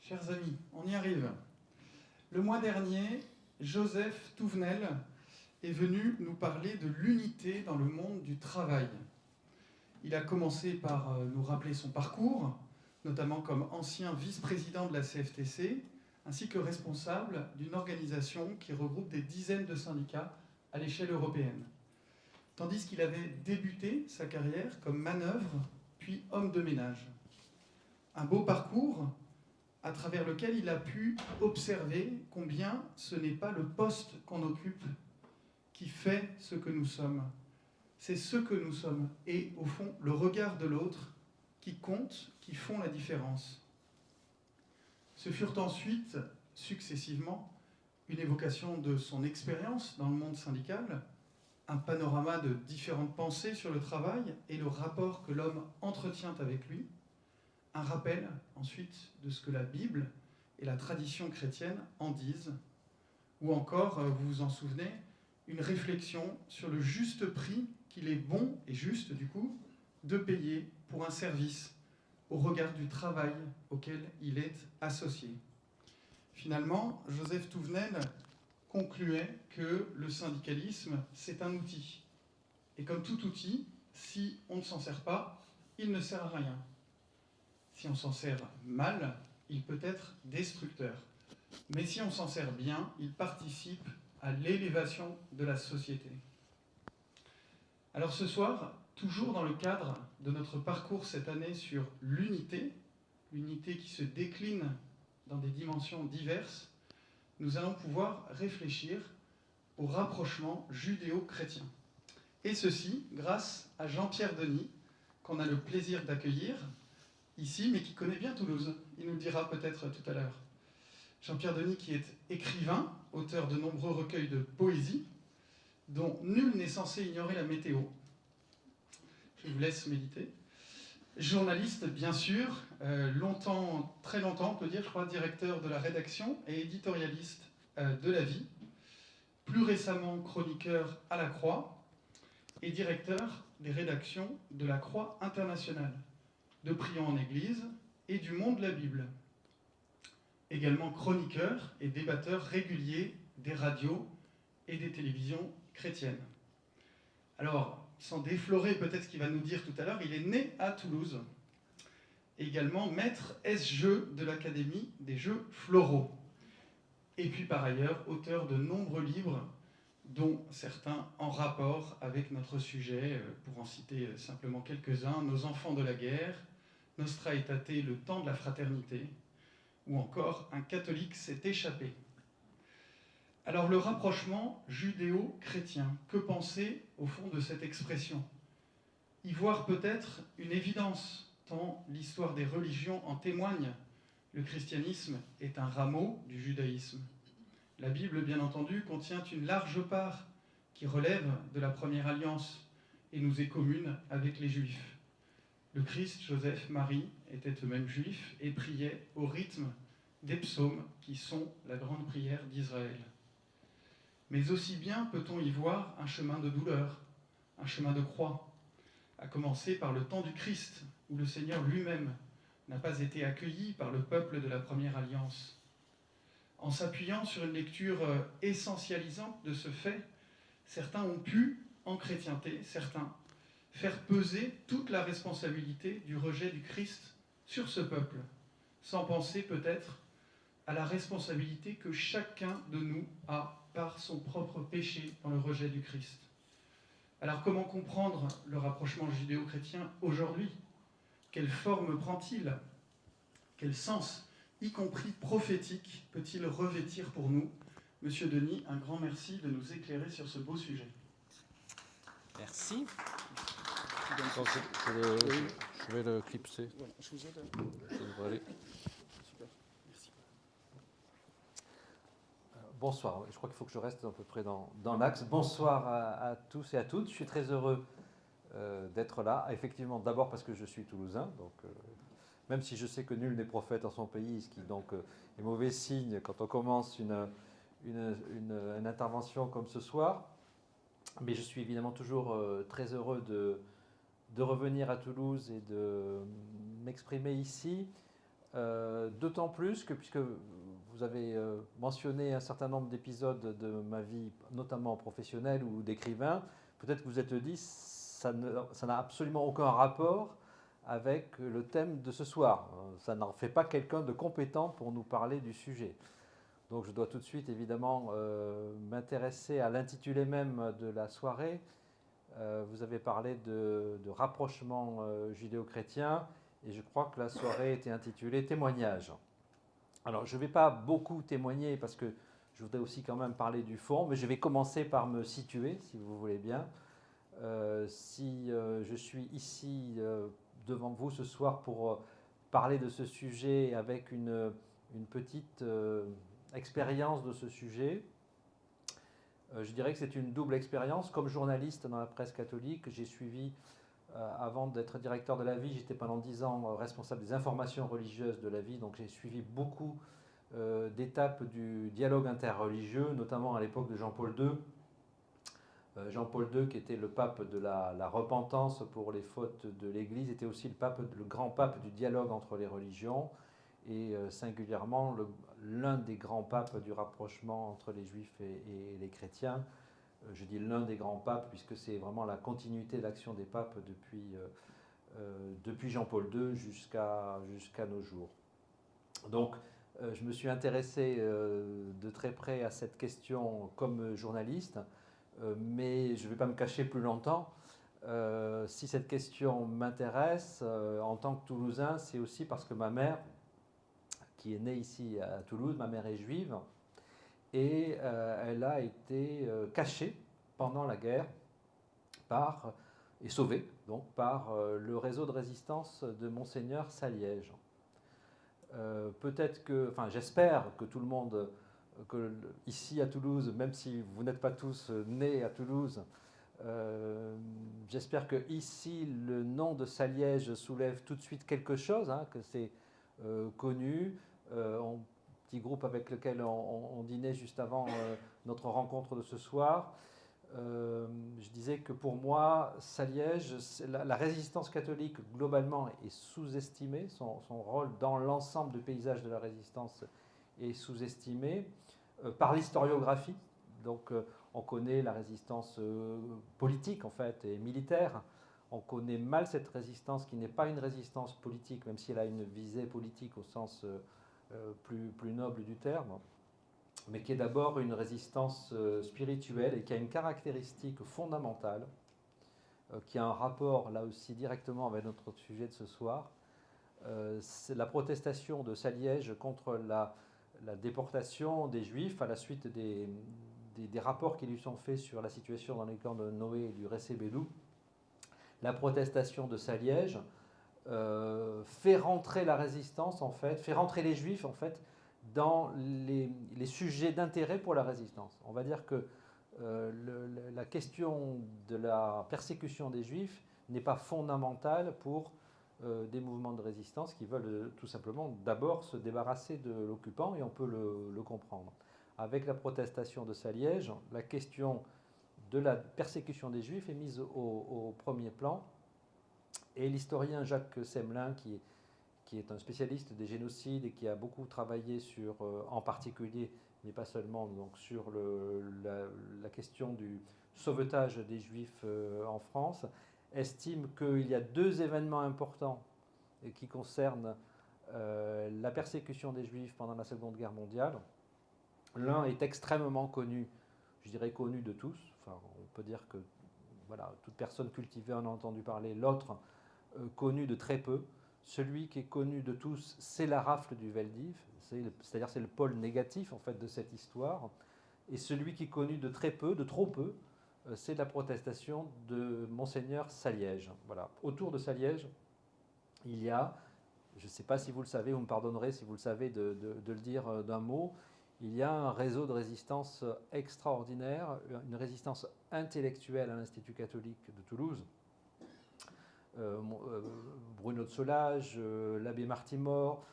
Chers amis, on y arrive. Le mois dernier, Joseph Touvenel est venu nous parler de l'unité dans le monde du travail. Il a commencé par nous rappeler son parcours, notamment comme ancien vice-président de la CFTC, ainsi que responsable d'une organisation qui regroupe des dizaines de syndicats à l'échelle européenne. Tandis qu'il avait débuté sa carrière comme manœuvre, puis homme de ménage. Un beau parcours à travers lequel il a pu observer combien ce n'est pas le poste qu'on occupe qui fait ce que nous sommes. C'est ce que nous sommes et, au fond, le regard de l'autre qui compte, qui font la différence. Ce furent ensuite, successivement, une évocation de son expérience dans le monde syndical, un panorama de différentes pensées sur le travail et le rapport que l'homme entretient avec lui, un rappel ensuite de ce que la Bible et la tradition chrétienne en disent, ou encore, vous vous en souvenez, une réflexion sur le juste prix qu'il est bon et juste du coup de payer pour un service au regard du travail auquel il est associé. Finalement, Joseph Touvenel concluait que le syndicalisme, c'est un outil. Et comme tout outil, si on ne s'en sert pas, il ne sert à rien. Si on s'en sert mal, il peut être destructeur. Mais si on s'en sert bien, il participe à l'élévation de la société. Alors ce soir, toujours dans le cadre de notre parcours cette année sur l'unité, l'unité qui se décline dans des dimensions diverses, nous allons pouvoir réfléchir au rapprochement judéo-chrétien. Et ceci grâce à Jean-Pierre Denis, qu'on a le plaisir d'accueillir ici, mais qui connaît bien Toulouse. Il nous le dira peut-être tout à l'heure. Jean-Pierre Denis qui est écrivain, auteur de nombreux recueils de poésie, dont nul n'est censé ignorer la météo. Je vous laisse méditer. Journaliste, bien sûr, longtemps, très longtemps, on peut dire, je crois, directeur de la rédaction et éditorialiste de La Vie, plus récemment chroniqueur à La Croix et directeur des rédactions de La Croix internationale, de Prions en Église et du Monde de la Bible. Également chroniqueur et débatteur régulier des radios et des télévisions chrétiennes. Alors, sans déflorer peut-être ce qu'il va nous dire tout à l'heure, il est né à Toulouse. Également maître S-Jeux de l'Académie des Jeux Floraux. Et puis par ailleurs, auteur de nombreux livres, dont certains en rapport avec notre sujet, pour en citer simplement quelques-uns, Nos enfants de la guerre, Nostra Aetate, le temps de la fraternité, ou encore Un catholique s'est échappé. Alors le rapprochement judéo-chrétien, que penser au fond de cette expression? Y voir peut-être une évidence, tant l'histoire des religions en témoigne. Le christianisme est un rameau du judaïsme. La Bible, bien entendu, contient une large part qui relève de la première alliance et nous est commune avec les Juifs. Le Christ, Joseph, Marie étaient eux-mêmes juifs et priaient au rythme des psaumes qui sont la grande prière d'Israël. Mais aussi bien peut-on y voir un chemin de douleur, un chemin de croix, à commencer par le temps du Christ, où le Seigneur lui-même n'a pas été accueilli par le peuple de la première alliance. En s'appuyant sur une lecture essentialisante de ce fait, certains ont pu, en chrétienté, certains, faire peser toute la responsabilité du rejet du Christ sur ce peuple, sans penser peut-être à la responsabilité que chacun de nous a par son propre péché dans le rejet du Christ. Alors comment comprendre le rapprochement judéo-chrétien aujourd'hui? Quelle forme prend-il? Quel sens, y compris prophétique, peut-il revêtir pour nous? Monsieur Denis, un grand merci de nous éclairer sur ce beau sujet. Merci. Je vais le clipser. Voilà, je vous aide. Ça devrait aller. Super, merci. Bonsoir, je crois qu'il faut que je reste à peu près dans l'axe. Bonsoir à tous et à toutes. Je suis très heureux d'être là. Effectivement, d'abord parce que je suis toulousain, donc même si je sais que nul n'est prophète en son pays, ce qui donc est mauvais signe quand on commence une intervention comme ce soir. Mais je suis évidemment toujours très heureux de revenir à Toulouse et de m'exprimer ici. D'autant plus que, puisque vous avez mentionné un certain nombre d'épisodes de ma vie, notamment professionnelle ou d'écrivain, peut-être que vous êtes dit, ça n'a absolument aucun rapport avec le thème de ce soir. Ça n'en fait pas quelqu'un de compétent pour nous parler du sujet. Donc je dois tout de suite évidemment m'intéresser à l'intitulé même de la soirée. Vous avez parlé de rapprochement judéo-chrétien et je crois que la soirée était intitulée Témoignage. Alors je ne vais pas beaucoup témoigner parce que je voudrais aussi quand même parler du fond, mais je vais commencer par me situer, si vous voulez bien. Si je suis ici devant vous ce soir pour parler de ce sujet avec une petite expérience de ce sujet, je dirais que c'est une double expérience. Comme journaliste dans la presse catholique, j'ai suivi, avant d'être directeur de la vie, j'étais pendant 10 ans responsable des informations religieuses de la vie, donc j'ai suivi beaucoup d'étapes du dialogue interreligieux, notamment à l'époque de Jean-Paul II. Jean-Paul II, qui était le pape de la repentance pour les fautes de l'Église, était aussi le grand pape du dialogue entre les religions et singulièrement l'un des grands papes du rapprochement entre les juifs et les chrétiens. Je dis l'un des grands papes puisque c'est vraiment la continuité de l'action des papes depuis Jean-Paul II jusqu'à nos jours. Donc je me suis intéressé de très près à cette question comme journaliste, mais je ne vais pas me cacher plus longtemps. Si cette question m'intéresse, en tant que Toulousain, c'est aussi parce que ma mère, qui est née ici à Toulouse, ma mère est juive, et elle a été cachée pendant la guerre et sauvée donc, par le réseau de résistance de Monseigneur Saliège. Peut-être que, enfin j'espère que tout le monde, ici à Toulouse, même si vous n'êtes pas tous nés à Toulouse, j'espère que ici le nom de Saliège soulève tout de suite quelque chose, hein, que c'est connu. Petit groupe avec lequel on dînait juste avant notre rencontre de ce soir. Je disais que pour moi, Saliège, la résistance catholique globalement est sous-estimée, son rôle dans l'ensemble du paysage de la résistance est sous-estimé par l'historiographie. Donc on connaît la résistance politique en fait et militaire. On connaît mal cette résistance qui n'est pas une résistance politique, même si elle a une visée politique au sens plus noble du terme, mais qui est d'abord une résistance spirituelle et qui a une caractéristique fondamentale, qui a un rapport là aussi directement avec notre sujet de ce soir. C'est la protestation de Saliège contre la déportation des Juifs à la suite des rapports qui lui sont faits sur la situation dans les camps de Noé et du Recébédou. La protestation de Saliège fait rentrer la résistance, en fait, fait rentrer les Juifs, en fait, dans les sujets d'intérêt pour la résistance. On va dire que la question de la persécution des Juifs n'est pas fondamentale pour des mouvements de résistance qui veulent tout simplement d'abord se débarrasser de l'occupant, et on peut le comprendre. Avec la protestation de Saliège, la question de la persécution des Juifs est mise au premier plan, et l'historien Jacques Semelin, qui est un spécialiste des génocides et qui a beaucoup travaillé sur, en particulier, mais pas seulement, donc sur la question du sauvetage des Juifs en France, estime qu'il y a 2 événements importants qui concernent la persécution des Juifs pendant la Seconde Guerre mondiale. L'un est extrêmement connu, je dirais connu de tous, enfin on peut dire que voilà, toute personne cultivée en a entendu parler, l'autre connu de très peu. Celui qui est connu de tous, c'est la rafle du Veldiv, c'est-à-dire c'est le pôle négatif en fait de cette histoire. Et celui qui est connu de très peu, de trop peu, c'est la protestation de Monseigneur Saliège. Voilà. Autour de Saliège, il y a, je ne sais pas si vous le savez, vous me pardonnerez si vous le savez de le dire d'un mot, il y a un réseau de résistance extraordinaire, une résistance intellectuelle à l'Institut catholique de Toulouse. Bruno de Solage, l'abbé Martimor,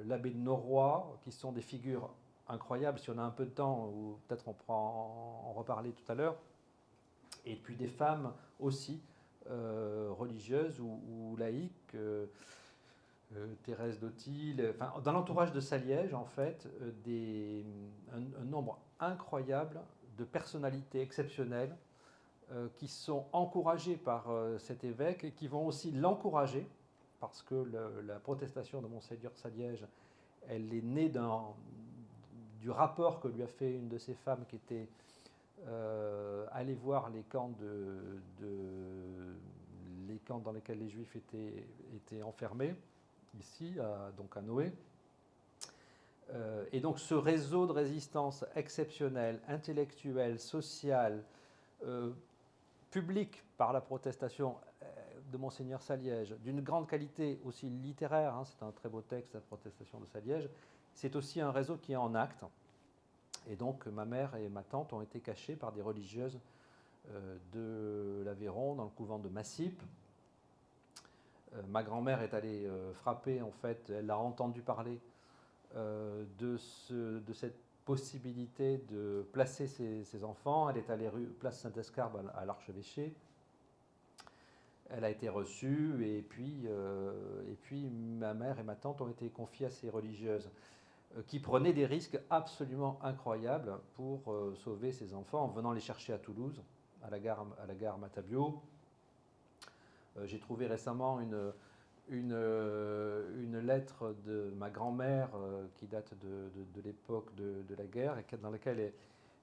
l'abbé de Norroy, qui sont des figures incroyables. Si on a un peu de temps, ou peut-être on pourra en reparler tout à l'heure. Et puis des femmes aussi, religieuses ou laïques. Thérèse d'Autil, enfin, dans l'entourage de Saliège, en fait, un nombre incroyable de personnalités exceptionnelles qui sont encouragées par cet évêque et qui vont aussi l'encourager, parce que la protestation de Monseigneur Saliège, elle est née du rapport que lui a fait une de ses femmes qui était allée voir les camps les camps dans lesquels les Juifs étaient enfermés, ici, donc à Noé. Et donc ce réseau de résistance exceptionnelle, intellectuelle, sociale, publique par la protestation de Monseigneur Saliège, d'une grande qualité aussi littéraire, hein, c'est un très beau texte, la protestation de Saliège, c'est aussi un réseau qui est en acte. Et donc ma mère et ma tante ont été cachées par des religieuses de l'Aveyron, dans le couvent de Massip. Ma grand-mère est allée frapper, en fait, elle a entendu parler de cette possibilité de placer ses enfants. Elle est allée place Saint-Escarbe à l'Archevêché. Elle a été reçue et puis ma mère et ma tante ont été confiées à ces religieuses qui prenaient des risques absolument incroyables pour sauver ses enfants en venant les chercher à Toulouse, à la gare Matabio. J'ai trouvé récemment une lettre de ma grand-mère qui date de l'époque de la guerre et dans laquelle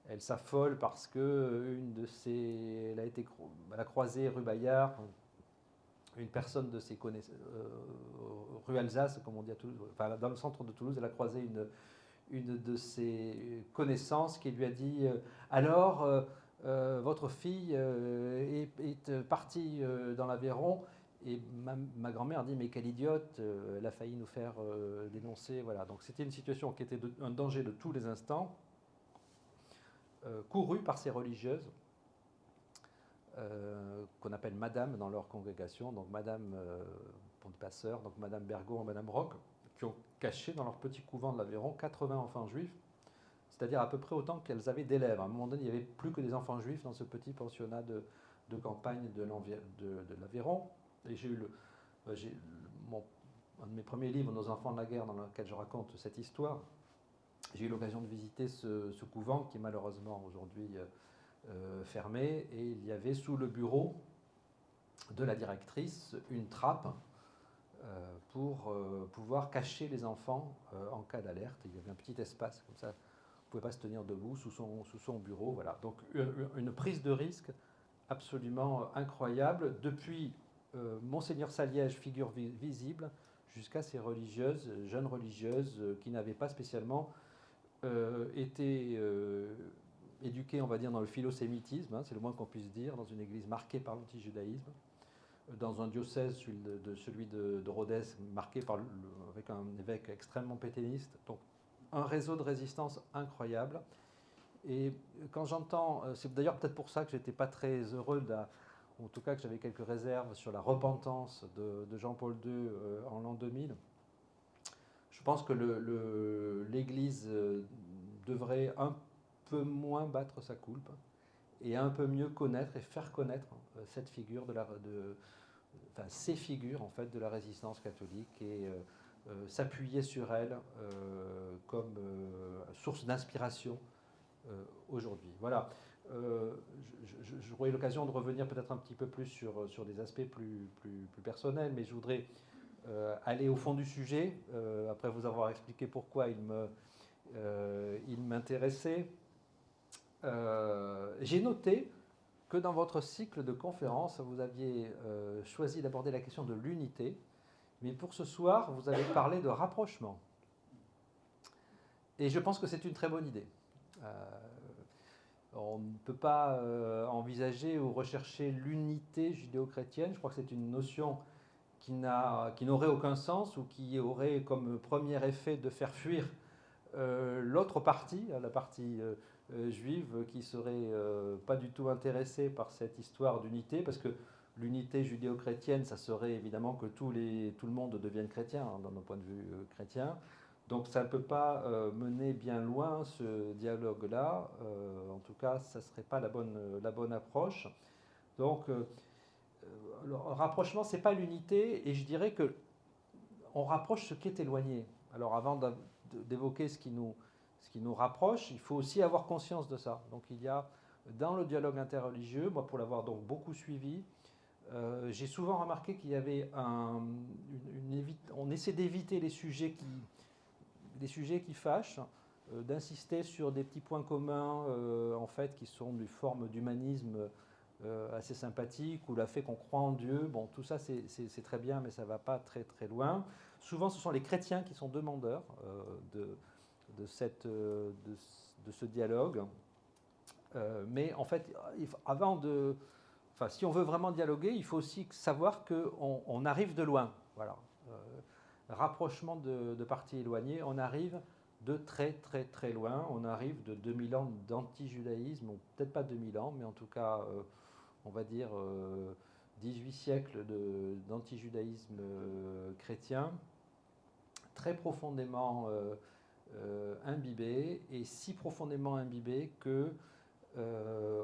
elle s'affole parce que elle a croisé rue Bayard, une personne de ses connaissances, rue Alsace, comme on dit à Toulouse, enfin, dans le centre de Toulouse, elle a croisé une de ses connaissances qui lui a dit alors, votre fille est partie dans l'Aveyron. Et ma grand-mère dit mais quelle idiote, elle a failli nous faire dénoncer. Voilà. Donc c'était une situation qui était un danger de tous les instants, courue par ces religieuses, qu'on appelle Madame dans leur congrégation, donc Madame Pont-de-Passeur, donc Madame Bergot et Madame Roch, qui ont caché dans leur petit couvent de l'Aveyron 80 enfants juifs, c'est-à-dire à peu près autant qu'elles avaient d'élèves. À un moment donné, il n'y avait plus que des enfants juifs dans ce petit pensionnat de campagne de l'Aveyron. Et j'ai eu un de mes premiers livres, Nos enfants de la guerre, dans lequel je raconte cette histoire. J'ai eu l'occasion de visiter ce couvent qui est malheureusement aujourd'hui fermé. Et il y avait sous le bureau de la directrice une trappe pour pouvoir cacher les enfants en cas d'alerte. Il y avait un petit espace comme ça. On ne pouvait pas se tenir debout sous son bureau. Voilà. Donc une prise de risque absolument incroyable depuis Monseigneur Saliège, figure visible, jusqu'à ces religieuses, jeunes religieuses, qui n'avaient pas spécialement été éduquées, on va dire, dans le philosémitisme, hein, c'est le moins qu'on puisse dire, dans une église marquée par l'antijudaïsme, dans un diocèse, celui de Rodez, marqué avec un évêque extrêmement pétainiste. Donc un réseau de résistance incroyable. Et quand j'entends, c'est d'ailleurs peut-être pour ça que j'étais pas très heureux en tout cas que j'avais quelques réserves sur la repentance de Jean-Paul II en l'an 2000. Je pense que l'Église devrait un peu moins battre sa coulpe et un peu mieux connaître et faire connaître cette figure ces figures en fait de la résistance catholique et s'appuyer sur elle comme source d'inspiration aujourd'hui. Voilà. J'aurai l'occasion de revenir peut-être un petit peu plus sur des aspects plus personnels, mais je voudrais aller au fond du sujet, après vous avoir expliqué pourquoi il m'intéressait. J'ai noté que dans votre cycle de conférences, vous aviez choisi d'aborder la question de l'unité, mais pour ce soir, vous avez parlé de rapprochement. Et je pense que c'est une très bonne idée. On ne peut pas envisager ou rechercher l'unité judéo-chrétienne. Je crois que c'est une notion qui n'aurait aucun sens ou qui aurait comme premier effet de faire fuir l'autre partie, la partie juive, qui serait pas du tout intéressée par cette histoire d'unité, parce que l'unité judéo-chrétienne, ça serait évidemment que tout le monde devienne chrétien, hein, dans nos points de vue chrétiens. Donc ça ne peut pas mener bien loin ce dialogue-là. En tout cas, ça ne serait pas la bonne approche. Donc le rapprochement, ce n'est pas l'unité. Et je dirais que on rapproche ce qui est éloigné. Alors avant d'évoquer ce qui nous rapproche, il faut aussi avoir conscience de ça. Donc il y a dans le dialogue interreligieux, moi pour l'avoir donc beaucoup suivi, j'ai souvent remarqué qu'il y avait on essaie d'éviter les sujets qui fâchent, d'insister sur des petits points communs en fait qui sont des formes d'humanisme assez sympathiques, ou le fait qu'on croit en Dieu. Bon, tout ça c'est très bien, mais ça ne va pas très très loin. Souvent ce sont les chrétiens qui sont demandeurs de ce dialogue. Mais en fait, si on veut vraiment dialoguer, il faut aussi savoir qu'on arrive de loin. Voilà. Rapprochement de parties éloignées, on arrive de très très très loin. On arrive de 2000 ans d'anti-judaïsme, ou peut-être pas 2000 ans, mais en tout cas, on va dire 18 siècles d'anti-judaïsme chrétien, très profondément imbibé, et si profondément imbibé que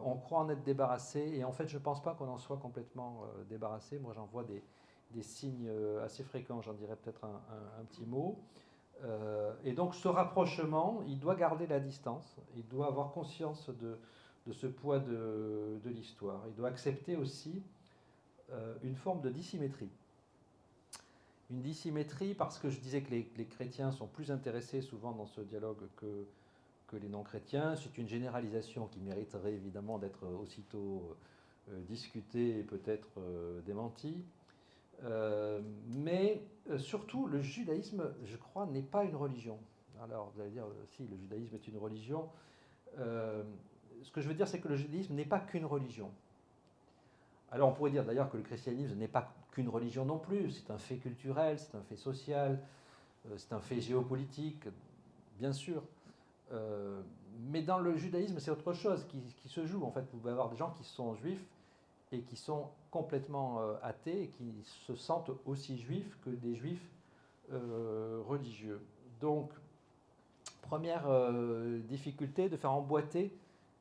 on croit en être débarrassé, et en fait je ne pense pas qu'on en soit complètement débarrassé. Moi j'en vois des signes assez fréquents, j'en dirais peut-être un petit mot. Et donc ce rapprochement, il doit garder la distance, il doit avoir conscience de ce poids de l'histoire, il doit accepter aussi une forme de dissymétrie. Une dissymétrie parce que je disais que les chrétiens sont plus intéressés souvent dans ce dialogue que les non-chrétiens. C'est une généralisation qui mériterait évidemment d'être aussitôt discutée et peut-être démentie. Mais surtout, le judaïsme, je crois, n'est pas une religion. Alors, vous allez dire, si, le judaïsme est une religion. Ce que je veux dire, c'est que le judaïsme n'est pas qu'une religion. Alors, on pourrait dire d'ailleurs que le christianisme n'est pas qu'une religion non plus. C'est un fait culturel, c'est un fait social, c'est un fait géopolitique, bien sûr. Mais dans le judaïsme, c'est autre chose qui se joue. En fait, vous pouvez avoir des gens qui sont juifs et qui sont complètement athées et qui se sentent aussi juifs que des juifs religieux. Donc, première difficulté, de faire emboîter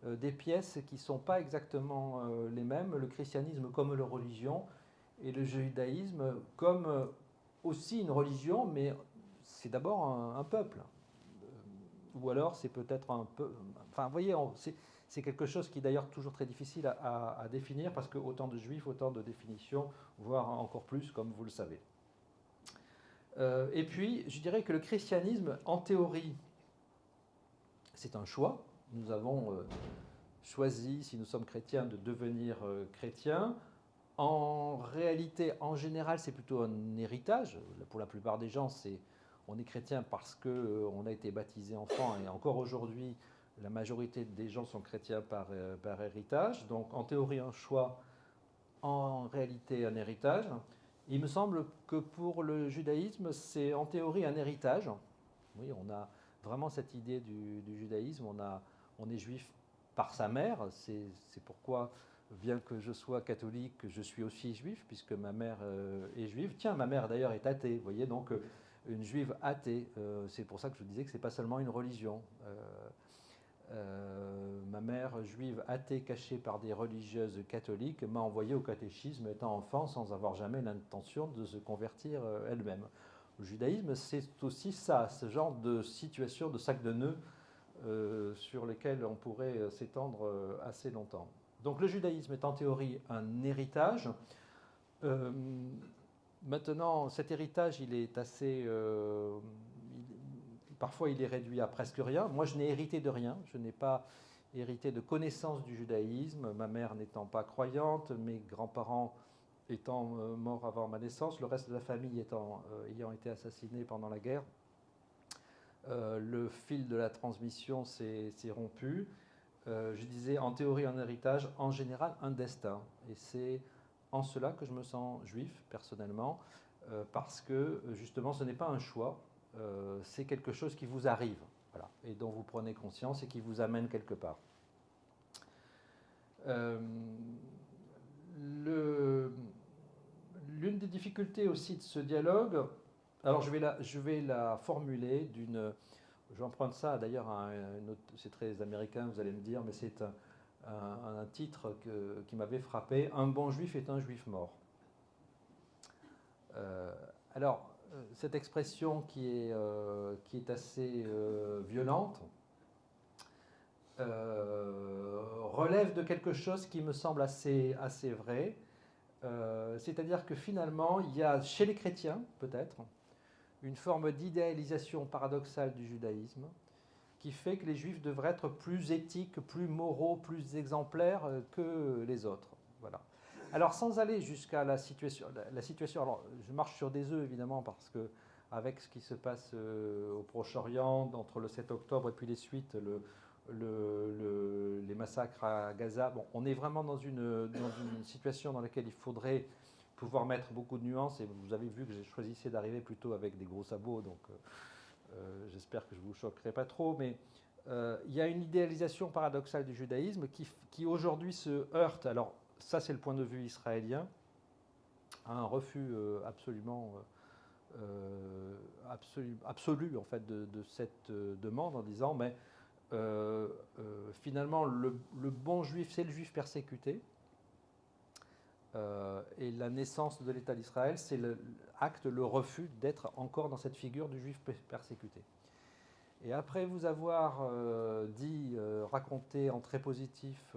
des pièces qui ne sont pas exactement les mêmes, le christianisme comme la religion, et le judaïsme comme aussi une religion, mais c'est d'abord un peuple. Ou alors c'est peut-être un peu... Enfin, vous voyez, c'est quelque chose qui est d'ailleurs toujours très difficile à définir, parce que autant de juifs, autant de définitions, voire encore plus, comme vous le savez. Et puis, je dirais que le christianisme, en théorie, c'est un choix. Nous avons choisi, si nous sommes chrétiens, de devenir chrétiens. En réalité, en général, c'est plutôt un héritage. Pour la plupart des gens, on est chrétien parce qu'on a été baptisé enfant, et encore aujourd'hui, la majorité des gens sont chrétiens par héritage. Donc en théorie un choix, en réalité un héritage. Il me semble que pour le judaïsme, c'est en théorie un héritage. Oui, on a vraiment cette idée du judaïsme. On est juif par sa mère. C'est pourquoi, bien que je sois catholique, je suis aussi juif, puisque ma mère est juive. Tiens, ma mère d'ailleurs est athée, vous voyez, donc une juive athée. C'est pour ça que je disais que ce n'est pas seulement une religion. Ma mère juive athée cachée par des religieuses catholiques m'a envoyé au catéchisme étant enfant sans avoir jamais l'intention de se convertir elle-même. Le judaïsme, c'est aussi ça, ce genre de situation, de sac de nœuds sur lesquels on pourrait s'étendre assez longtemps. Donc le judaïsme est en théorie un héritage. Maintenant, cet héritage, il est assez... parfois, il est réduit à presque rien. Moi, je n'ai hérité de rien. Je n'ai pas hérité de connaissances du judaïsme. Ma mère n'étant pas croyante, mes grands-parents étant morts avant ma naissance, le reste de la famille ayant été assassiné pendant la guerre. Le fil de la transmission s'est rompu. Je disais, en théorie, un héritage, en général, un destin. Et c'est en cela que je me sens juif, personnellement, parce que, justement, ce n'est pas un choix, c'est quelque chose qui vous arrive, voilà, et dont vous prenez conscience et qui vous amène quelque part. L'une des difficultés aussi de ce dialogue, alors je vais la formuler j'emprunte ça d'ailleurs à c'est très américain, vous allez me dire, mais c'est un titre qui m'avait frappé. Un bon juif est un juif mort. Alors, cette expression qui est assez violente relève de quelque chose qui me semble assez vrai. C'est-à-dire que finalement, il y a chez les chrétiens, peut-être, une forme d'idéalisation paradoxale du judaïsme qui fait que les juifs devraient être plus éthiques, plus moraux, plus exemplaires que les autres. Voilà. Alors, sans aller jusqu'à la situation, alors je marche sur des œufs évidemment parce que avec ce qui se passe au Proche-Orient entre le 7 octobre et puis les suites, les massacres à Gaza, bon, on est vraiment dans une situation dans laquelle il faudrait pouvoir mettre beaucoup de nuances, et vous avez vu que j'ai choisi d'arriver plutôt avec des gros sabots, donc j'espère que je ne vous choquerai pas trop, mais il y a une idéalisation paradoxale du judaïsme qui aujourd'hui se heurte, alors ça c'est le point de vue israélien, à un refus absolu en fait de cette demande en disant mais finalement le bon juif c'est le juif persécuté et la naissance de l'État d'Israël c'est le refus d'être encore dans cette figure du juif persécuté. Et après vous avoir raconté en très positif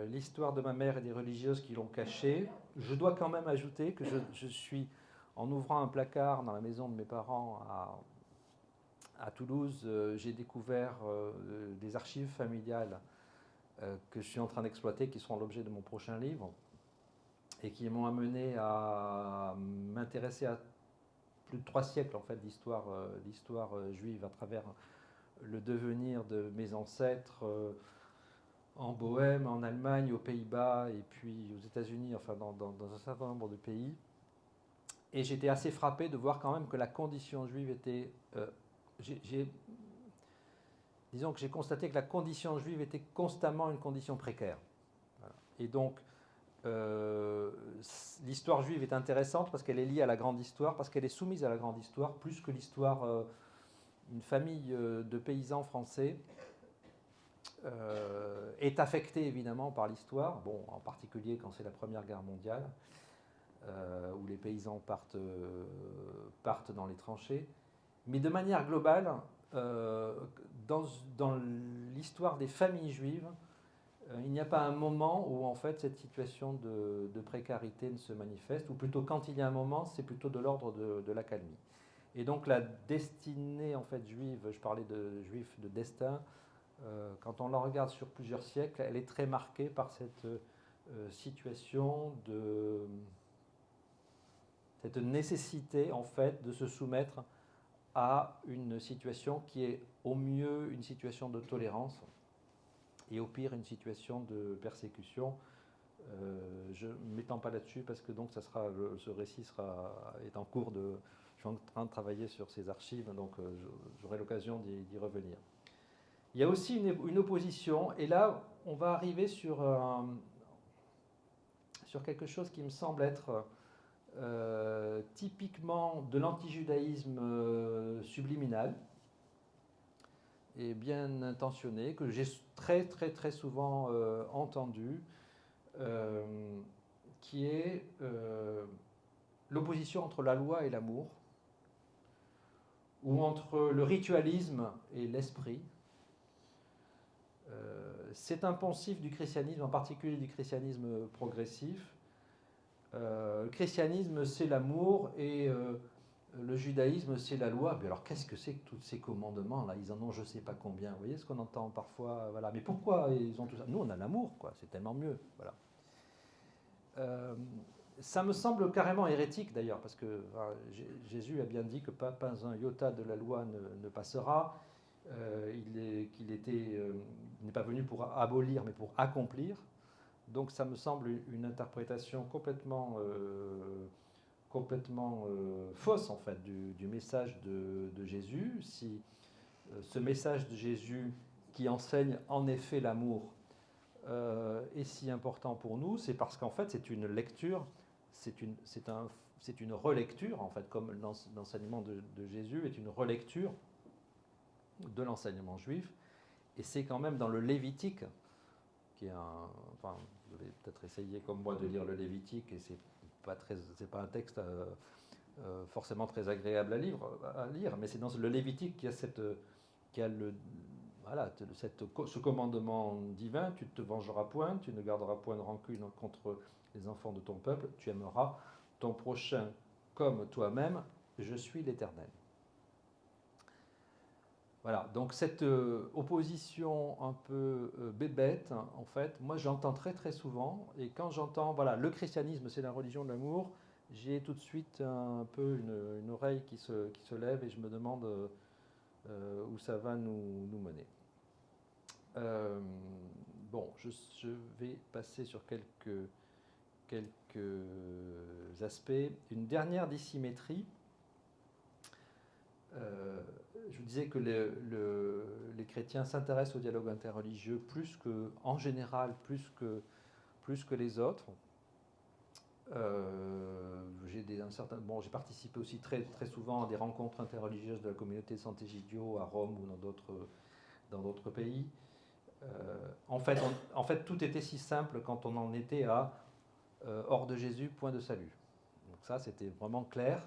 l'histoire de ma mère et des religieuses qui l'ont cachée, je dois quand même ajouter que je suis, en ouvrant un placard dans la maison de mes parents à Toulouse, j'ai découvert des archives familiales que je suis en train d'exploiter, qui seront l'objet de mon prochain livre, et qui m'ont amené à m'intéresser à plus de 3 siècles en fait, d'histoire juive à travers le devenir de mes ancêtres en Bohème, en Allemagne, aux Pays-Bas et puis aux États-Unis, enfin dans un certain nombre de pays. Et j'étais assez frappé de voir quand même que la condition juive était... disons que j'ai constaté que la condition juive était constamment une condition précaire. Voilà. Et donc, l'histoire juive est intéressante parce qu'elle est liée à la grande histoire, parce qu'elle est soumise à la grande histoire, plus que l'histoire d'une famille de paysans français est affectée évidemment par l'histoire, bon, en particulier quand c'est la Première Guerre mondiale, où les paysans partent dans les tranchées. Mais de manière globale, dans l'histoire des familles juives, il n'y a pas un moment où en fait cette situation de précarité ne se manifeste, ou plutôt quand il y a un moment, c'est plutôt de l'ordre de l'accalmie. Et donc la destinée en fait juive, je parlais de juifs de destin, quand on la regarde sur plusieurs siècles, elle est très marquée par cette situation cette nécessité en fait de se soumettre à une situation qui est au mieux une situation de tolérance et au pire une situation de persécution. Je ne m'étends pas là-dessus parce que donc ce récit est en cours de... Je suis en train de travailler sur ces archives, donc j'aurai l'occasion d'y revenir. Il y a aussi une opposition, et là on va arriver sur quelque chose qui me semble être typiquement de l'antijudaïsme subliminal et bien intentionné, que j'ai très très très souvent entendu, qui est l'opposition entre la loi et l'amour, ou entre le ritualisme et l'esprit. C'est un poncif du christianisme, en particulier du christianisme progressif. Le christianisme, c'est l'amour, et le judaïsme, c'est la loi. Mais alors, qu'est-ce que c'est que tous ces commandements-là? Ils en ont je ne sais pas combien. Vous voyez ce qu'on entend parfois, voilà. Mais pourquoi ils ont tout ça? Nous, on a l'amour, quoi. C'est tellement mieux. Voilà. Ça me semble carrément hérétique, d'ailleurs, parce que Jésus a bien dit que pas un iota de la loi ne passera. Il n'est pas venu pour abolir, mais pour accomplir. Donc ça me semble une interprétation complètement fausse en fait du message de Jésus. Si ce message de Jésus qui enseigne en effet l'amour est si important pour nous, c'est parce qu'en fait c'est une lecture, c'est une relecture en fait, comme l'enseignement de Jésus est une relecture de l'enseignement juif, et c'est quand même dans le Lévitique, qui est enfin, vous allez peut-être essayer comme moi de lire le Lévitique, et c'est pas un texte forcément très agréable à lire, mais c'est dans le Lévitique qu'il y a ce commandement divin: tu ne te vengeras point, tu ne garderas point de rancune contre les enfants de ton peuple, tu aimeras ton prochain comme toi-même, je suis l'Éternel. Voilà, donc cette opposition un peu bébête, en fait, moi j'entends très très souvent, et quand j'entends, voilà, le christianisme c'est la religion de l'amour, j'ai tout de suite un peu une oreille qui se lève, et je me demande où ça va nous mener. Bon, je vais passer sur quelques aspects. Une dernière dissymétrie. Je vous disais que les chrétiens s'intéressent au dialogue interreligieux en général, plus que les autres. J'ai participé aussi très, très souvent à des rencontres interreligieuses de la communauté de Sant'Egidio à Rome ou dans d'autres pays. En fait, tout était si simple quand on en était à hors de Jésus, point de salut. Donc ça, c'était vraiment clair.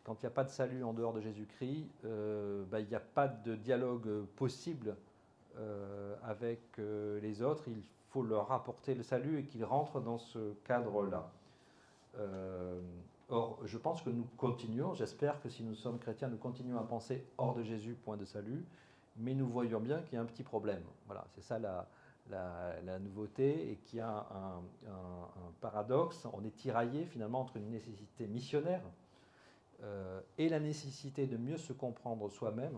Quand il n'y a pas de salut en dehors de Jésus-Christ, il n'y a pas de dialogue possible avec les autres. Il faut leur apporter le salut et qu'ils rentrent dans ce cadre-là. Or, je pense que nous continuons, j'espère que si nous sommes chrétiens, nous continuons à penser hors de Jésus, point de salut, mais nous voyons bien qu'il y a un petit problème. Voilà, c'est ça la nouveauté, et qu'il y a un paradoxe. On est tiraillé finalement entre une nécessité missionnaire et la nécessité de mieux se comprendre soi-même.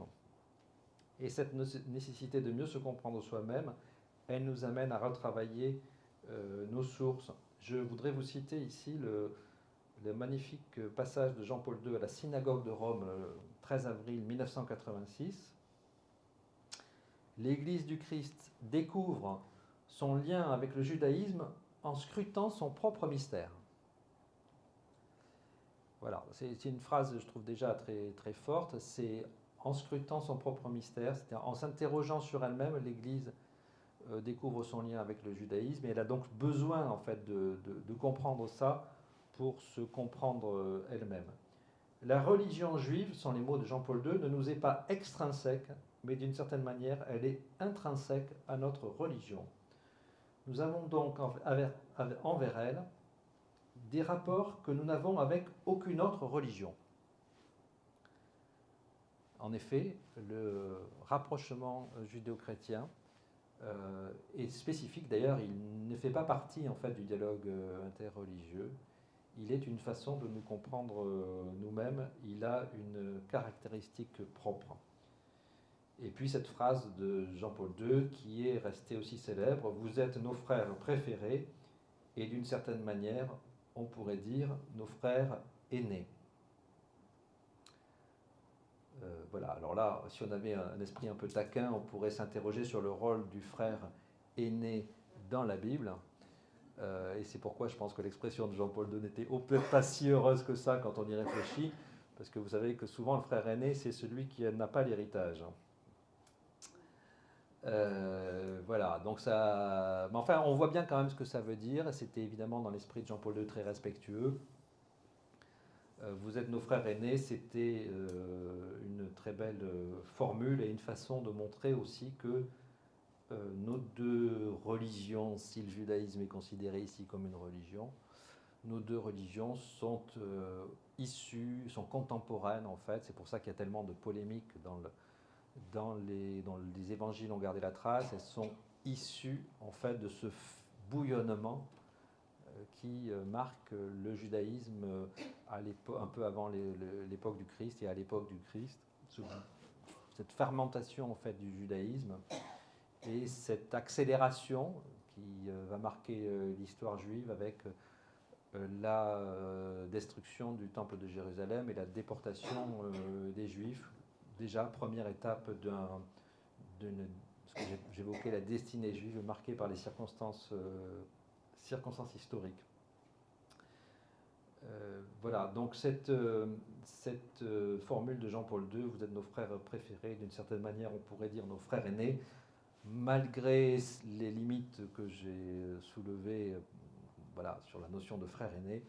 Et cette nécessité de mieux se comprendre soi-même, elle nous amène à retravailler nos sources. Je voudrais vous citer ici le magnifique passage de Jean-Paul II à la synagogue de Rome, le 13 avril 1986. L'Église du Christ découvre son lien avec le judaïsme en scrutant son propre mystère. Voilà, c'est une phrase, je trouve déjà très, très forte. C'est en scrutant son propre mystère, c'est-à-dire en s'interrogeant sur elle-même, l'Église découvre son lien avec le judaïsme, et elle a donc besoin en fait de comprendre ça pour se comprendre elle-même. La religion juive, sont les mots de Jean-Paul II, ne nous est pas extrinsèque, mais d'une certaine manière, elle est intrinsèque à notre religion. Nous avons donc envers elle des rapports que nous n'avons avec aucune autre religion. En effet, le rapprochement judéo-chrétien est spécifique. D'ailleurs, il ne fait pas partie en fait du dialogue interreligieux. Il est une façon de nous comprendre nous-mêmes. Il a une caractéristique propre. Et puis cette phrase de Jean-Paul II qui est restée aussi célèbre: vous êtes nos frères préférés, et d'une certaine manière, on pourrait dire nos frères aînés. Voilà, alors là, si on avait un esprit un peu taquin, on pourrait s'interroger sur le rôle du frère aîné dans la Bible. Et c'est pourquoi je pense que l'expression de Jean-Paul II n'était peut-être pas si heureuse que ça quand on y réfléchit, parce que vous savez que souvent le frère aîné, c'est celui qui n'a pas l'héritage. Voilà, donc ça. Mais enfin, on voit bien quand même ce que ça veut dire. C'était évidemment dans l'esprit de Jean-Paul II très respectueux. Vous êtes nos frères aînés, c'était une très belle formule et une façon de montrer aussi que nos deux religions, si le judaïsme est considéré ici comme une religion, nos deux religions sont issues, sont contemporaines en fait. C'est pour ça qu'il y a tellement de polémiques dans les évangiles ont gardé la trace. Elles sont issues en fait de ce bouillonnement qui marque le judaïsme un peu avant l'époque du Christ et à l'époque du Christ. Cette fermentation en fait du judaïsme et cette accélération qui va marquer l'histoire juive avec la destruction du temple de Jérusalem et la déportation des Juifs. Déjà, première étape ce que j'évoquais, la destinée juive marquée par les circonstances historiques. Voilà, donc cette formule de Jean-Paul II, vous êtes nos frères préférés, d'une certaine manière on pourrait dire nos frères aînés, malgré les limites que j'ai soulevées voilà, sur la notion de frère aîné,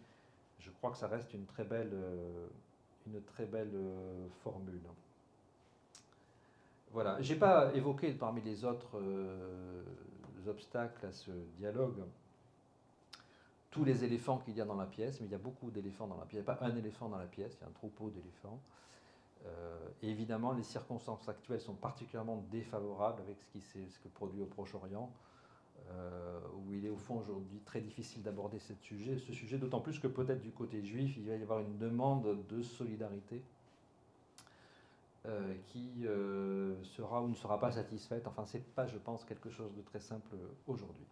je crois que ça reste une très belle formule. Voilà, je n'ai pas évoqué parmi les autres obstacles à ce dialogue tous les éléphants qu'il y a dans la pièce, mais il y a beaucoup d'éléphants dans la pièce. Il n'y a pas un éléphant dans la pièce, il y a un troupeau d'éléphants. Et évidemment, les circonstances actuelles sont particulièrement défavorables avec ce que produit au Proche-Orient, où il est au fond aujourd'hui très difficile d'aborder ce sujet, d'autant plus que peut-être du côté juif, il va y avoir une demande de solidarité qui sera ou ne sera pas satisfaite. Enfin, ce n'est pas, je pense, quelque chose de très simple aujourd'hui.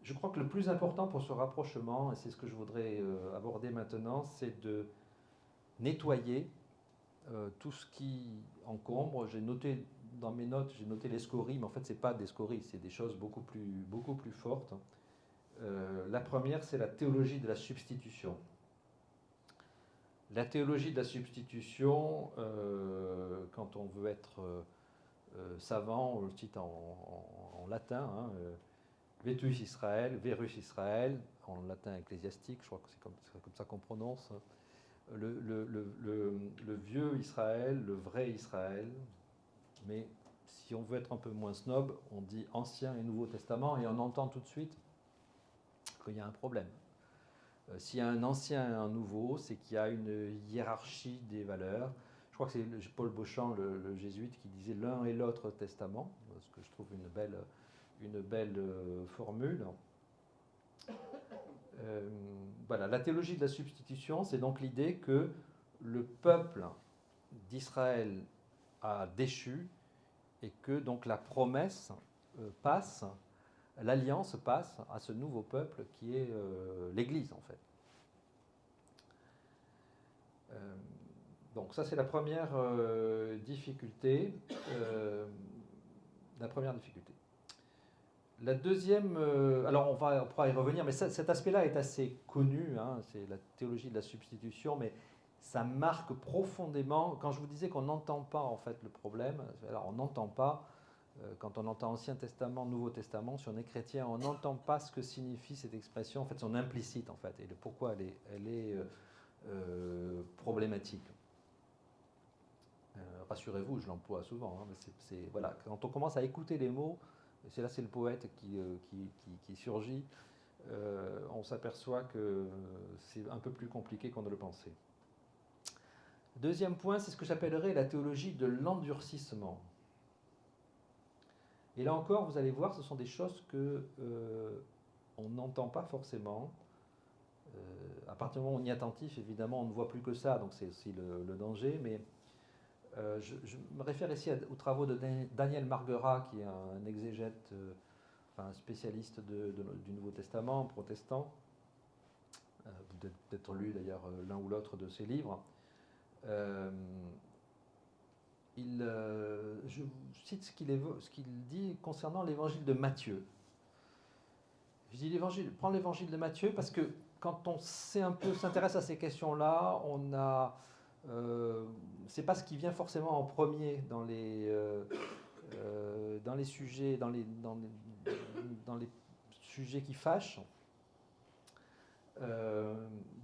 Je crois que le plus important pour ce rapprochement, et c'est ce que je voudrais aborder maintenant, c'est de nettoyer tout ce qui encombre. J'ai noté dans mes notes, j'ai noté les scories, mais en fait, ce n'est pas des scories, c'est des choses beaucoup plus fortes. La première, c'est la théologie de la substitution. La théologie de la substitution, quand on veut être savant, on le cite en latin, hein, Vetus Israël, Verus Israël, en latin ecclésiastique, je crois que c'est comme ça qu'on prononce, le vieux Israël, le vrai Israël, mais si on veut être un peu moins snob, on dit Ancien et Nouveau Testament, et on entend tout de suite qu'il y a un problème. S'il y a un ancien et un nouveau, c'est qu'il y a une hiérarchie des valeurs. Je crois que c'est Paul Beauchamp, le jésuite, qui disait l'un et l'autre testament, ce que je trouve une belle formule. Voilà, la théologie de la substitution, c'est donc l'idée que le peuple d'Israël a déchu et que donc la promesse passe, l'alliance passe à ce nouveau peuple qui est l'Église en fait. Donc ça c'est la première difficulté. La deuxième, alors on pourra y revenir, mais cet aspect-là est assez connu, hein, c'est la théologie de la substitution, mais ça marque profondément, quand je vous disais qu'on n'entend pas en fait le problème, alors on n'entend pas, quand on entend Ancien Testament, Nouveau Testament, si on est chrétien, on n'entend pas ce que signifie cette expression, en fait son implicite en fait, et pourquoi elle est problématique. Rassurez-vous, je l'emploie souvent, hein, mais voilà, quand on commence à écouter les mots, c'est le poète qui surgit, on s'aperçoit que c'est un peu plus compliqué qu'on ne le pensait. Deuxième point, c'est ce que j'appellerais la théologie de l'endurcissement. Et là encore, vous allez voir, ce sont des choses que on n'entend pas forcément. À partir du moment où on y est attentif, évidemment, on ne voit plus que ça, donc c'est aussi le danger, mais je me réfère ici aux travaux de Daniel Marguerat, qui est un exégète, un spécialiste du Nouveau Testament, protestant. Vous devez peut-être lu d'ailleurs l'un ou l'autre de ses livres. Je cite ce qu'il dit concernant l'évangile de Matthieu. Je dis prends l'évangile de Matthieu parce que quand on s'intéresse à ces questions-là, c'est pas ce qui vient forcément en premier dans les sujets, dans les sujets qui fâchent.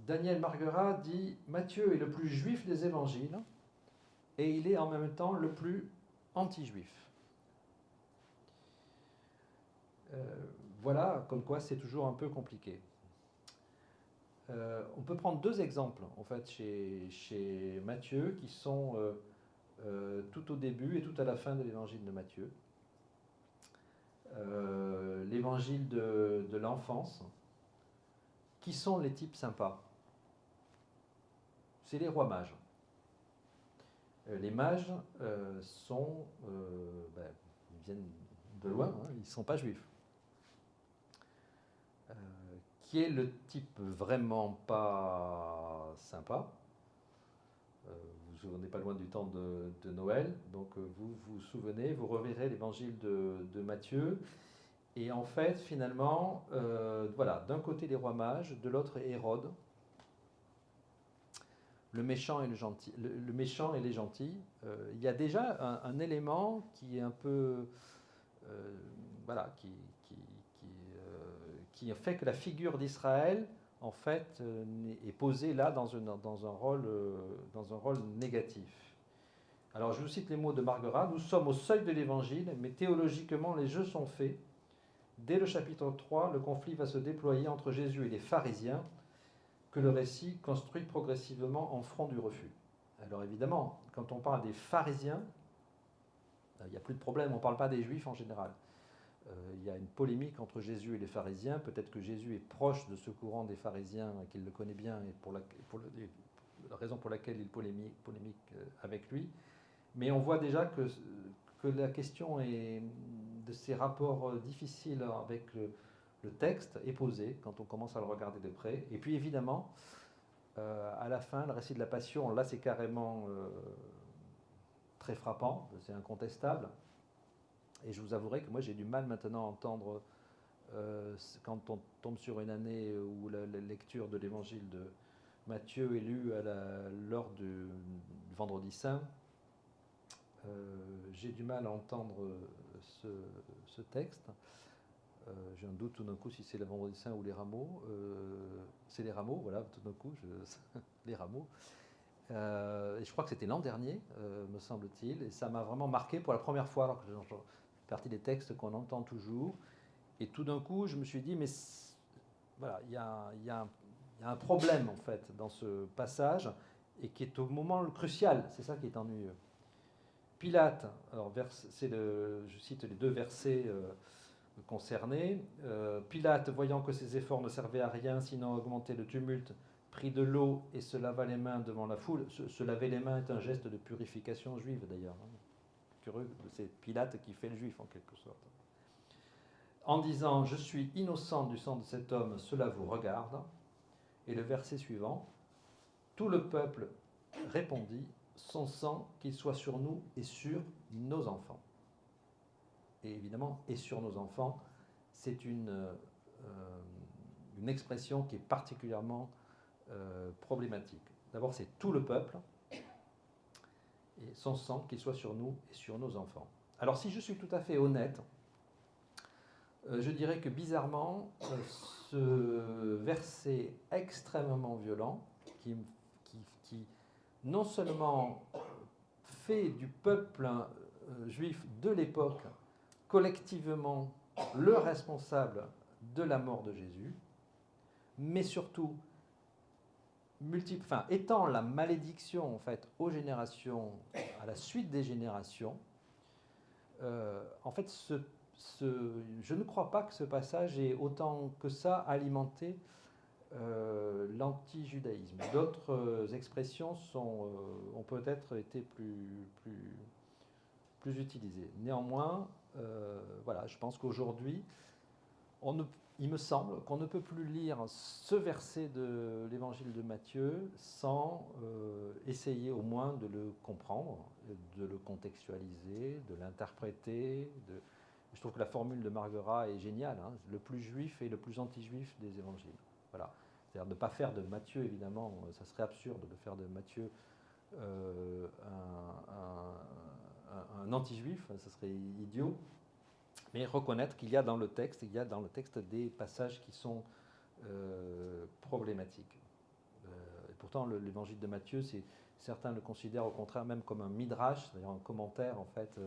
Daniel Marguerat dit Matthieu est le plus juif des évangiles et il est en même temps le plus anti-juif. Voilà, comme quoi c'est toujours un peu compliqué. On peut prendre deux exemples en fait chez Matthieu qui sont tout au début et tout à la fin de l'évangile de Matthieu. L'évangile de l'enfance. Qui sont les types sympas? C'est les rois mages. Les mages ils viennent de loin, hein, ils ne sont pas juifs. Qui est le type vraiment pas sympa? On n'est pas loin du temps de Noël, donc vous vous souvenez, vous reverrez l'évangile de Matthieu. Et en fait, finalement, voilà, d'un côté les rois mages, de l'autre Hérode, le méchant et le gentil, le méchant et les gentils. Il y a déjà un élément qui est un peu, voilà, qui fait que la figure d'Israël, en fait, est posé là dans un rôle négatif. Alors, je vous cite les mots de Marguerat. Nous sommes au seuil de l'évangile, mais théologiquement, les jeux sont faits. Dès le chapitre 3, le conflit va se déployer entre Jésus et les pharisiens, que le récit construit progressivement en front du refus. Alors évidemment, quand on parle des pharisiens, il n'y a plus de problème, on ne parle pas des juifs en général. Il y a une polémique entre Jésus et les pharisiens, peut-être que Jésus est proche de ce courant des pharisiens, qu'il le connaît bien, et la raison pour laquelle il polémique avec lui. Mais on voit déjà que la question de ces rapports difficiles avec le texte est posée quand on commence à le regarder de près. Et puis évidemment, à la fin, le récit de la Passion, là c'est carrément très frappant, c'est incontestable. Et je vous avouerai que moi j'ai du mal maintenant à entendre, quand on tombe sur une année où la lecture de l'évangile de Matthieu est lue lors du Vendredi Saint, j'ai du mal à entendre ce texte. J'ai un doute tout d'un coup si c'est le Vendredi Saint ou les rameaux. C'est les rameaux, voilà, tout d'un coup, les rameaux. Et je crois que c'était l'an dernier, me semble-t-il, et ça m'a vraiment marqué pour la première fois, alors que je fais partie des textes qu'on entend toujours. Et tout d'un coup, je me suis dit, mais voilà, il y a un problème en fait dans ce passage, et qui est au moment crucial, c'est ça qui est ennuyeux. Pilate, alors je cite les deux versets concernés. Pilate, voyant que ses efforts ne servaient à rien, sinon à augmenter le tumulte, prit de l'eau et se lava les mains devant la foule. Se laver les mains est un geste de purification juive d'ailleurs. Curieux, c'est Pilate qui fait le juif en quelque sorte. En disant « Je suis innocent du sang de cet homme, cela vous regarde ». Et le verset suivant, « Tout le peuple répondit « Son sang, qu'il soit sur nous et sur nos enfants ». Et évidemment, « et sur nos enfants », c'est une expression qui est particulièrement problématique. D'abord, c'est tout le peuple, et son sang, qu'il soit sur nous et sur nos enfants. Alors, si je suis tout à fait honnête, je dirais que bizarrement, ce verset extrêmement violent, qui non seulement fait du peuple juif de l'époque collectivement le responsable de la mort de Jésus, mais surtout étend la malédiction en fait aux générations, à la suite des générations. En fait, je ne crois pas que ce passage ait autant que ça alimenté l'anti-judaïsme. D'autres expressions ont peut-être été plus utilisées. Néanmoins, voilà, je pense qu'aujourd'hui, il me semble qu'on ne peut plus lire ce verset de l'évangile de Matthieu sans essayer au moins de le comprendre, de le contextualiser, de l'interpréter. Je trouve que la formule de Marguerat est géniale, hein, le plus juif et le plus anti-juif des évangiles. Voilà. C'est-à-dire ne pas faire de Matthieu, évidemment, ça serait absurde de faire de Matthieu un anti-juif, ça serait idiot. Mais reconnaître qu'il y a dans le texte, des passages qui sont problématiques. Et pourtant, l'évangile de Matthieu, certains le considèrent au contraire même comme un midrash, c'est-à-dire un commentaire en fait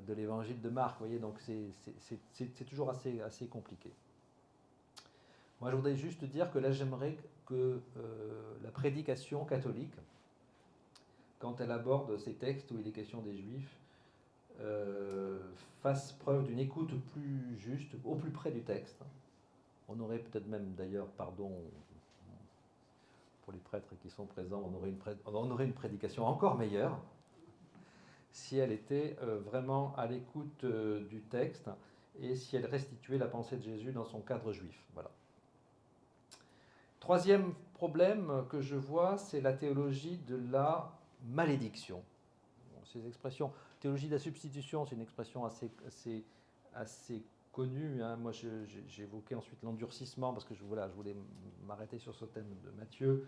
de l'évangile de Marc. Vous voyez, donc c'est toujours assez compliqué. Moi, je voudrais juste dire que là, j'aimerais que la prédication catholique, quand elle aborde ces textes où il est question des Juifs, fasse preuve d'une écoute plus juste, au plus près du texte. On aurait peut-être même, d'ailleurs, pardon, pour les prêtres qui sont présents, on aurait une prédication encore meilleure si elle était vraiment à l'écoute du texte et si elle restituait la pensée de Jésus dans son cadre juif. Voilà. Troisième problème que je vois, c'est la théologie de la malédiction. Bon, ces expressions, théologie de la substitution, c'est une expression assez connue. Hein. Moi, j'ai évoqué ensuite l'endurcissement parce que je voulais m'arrêter sur ce thème de Matthieu.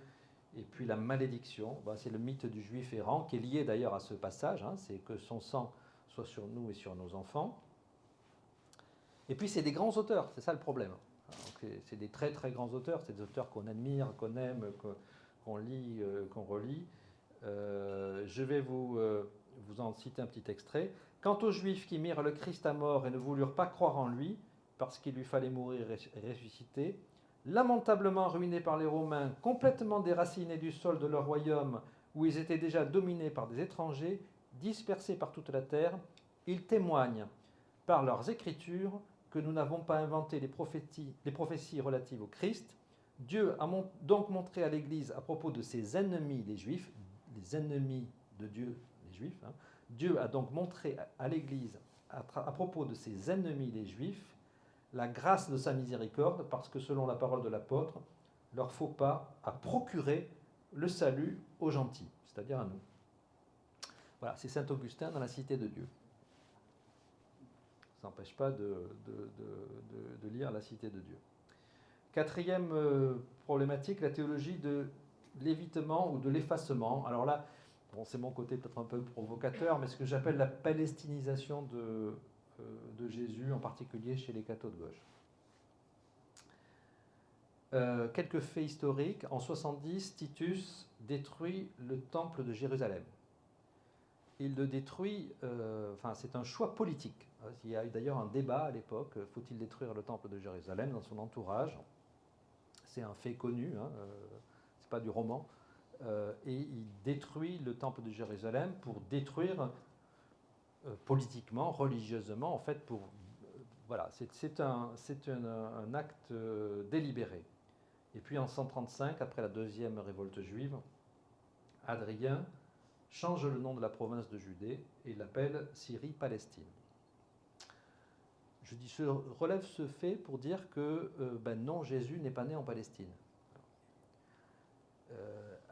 Et puis la malédiction, c'est le mythe du juif errant qui est lié d'ailleurs à ce passage. Hein, c'est que son sang soit sur nous et sur nos enfants. Et puis c'est des grands auteurs, c'est ça le problème. C'est des très très grands auteurs, c'est des auteurs qu'on admire, qu'on aime, qu'on lit, qu'on relit. Je vais vous en citer un petit extrait. Quant aux Juifs qui mirent le Christ à mort et ne voulurent pas croire en lui, parce qu'il lui fallait mourir et ressusciter, lamentablement ruinés par les Romains, complètement déracinés du sol de leur royaume, où ils étaient déjà dominés par des étrangers, dispersés par toute la terre, ils témoignent par leurs écritures que nous n'avons pas inventé les prophéties relatives au Christ. Dieu a donc montré à l'Église à propos de ses ennemis, les Juifs, les ennemis de Dieu, les Juifs, hein, Dieu a donc montré à l'Église à propos de ses ennemis, les Juifs, la grâce de sa miséricorde, parce que selon la parole de l'apôtre, leur faux pas a procuré le salut aux gentils, c'est-à-dire à nous. Voilà, c'est saint Augustin dans la Cité de Dieu. Ça n'empêche pas de lire la Cité de Dieu. Quatrième problématique, la théologie de l'évitement ou de l'effacement. Alors là, bon, c'est mon côté peut-être un peu provocateur, mais ce que j'appelle la palestinisation de Jésus, en particulier chez les cathos de gauche. Quelques faits historiques. En 70, Titus détruit le temple de Jérusalem. Il le détruit, c'est un choix politique. Il y a eu d'ailleurs un débat à l'époque, faut-il détruire le temple de Jérusalem dans son entourage? C'est un fait connu, c'est pas du roman. Et il détruit le temple de Jérusalem pour détruire politiquement, religieusement, en fait, voilà, c'est un acte délibéré. Et puis en 135, après la deuxième révolte juive, Hadrien change le nom de la province de Judée et l'appelle Syrie-Palestine. Je relève ce fait pour dire que non, Jésus n'est pas né en Palestine.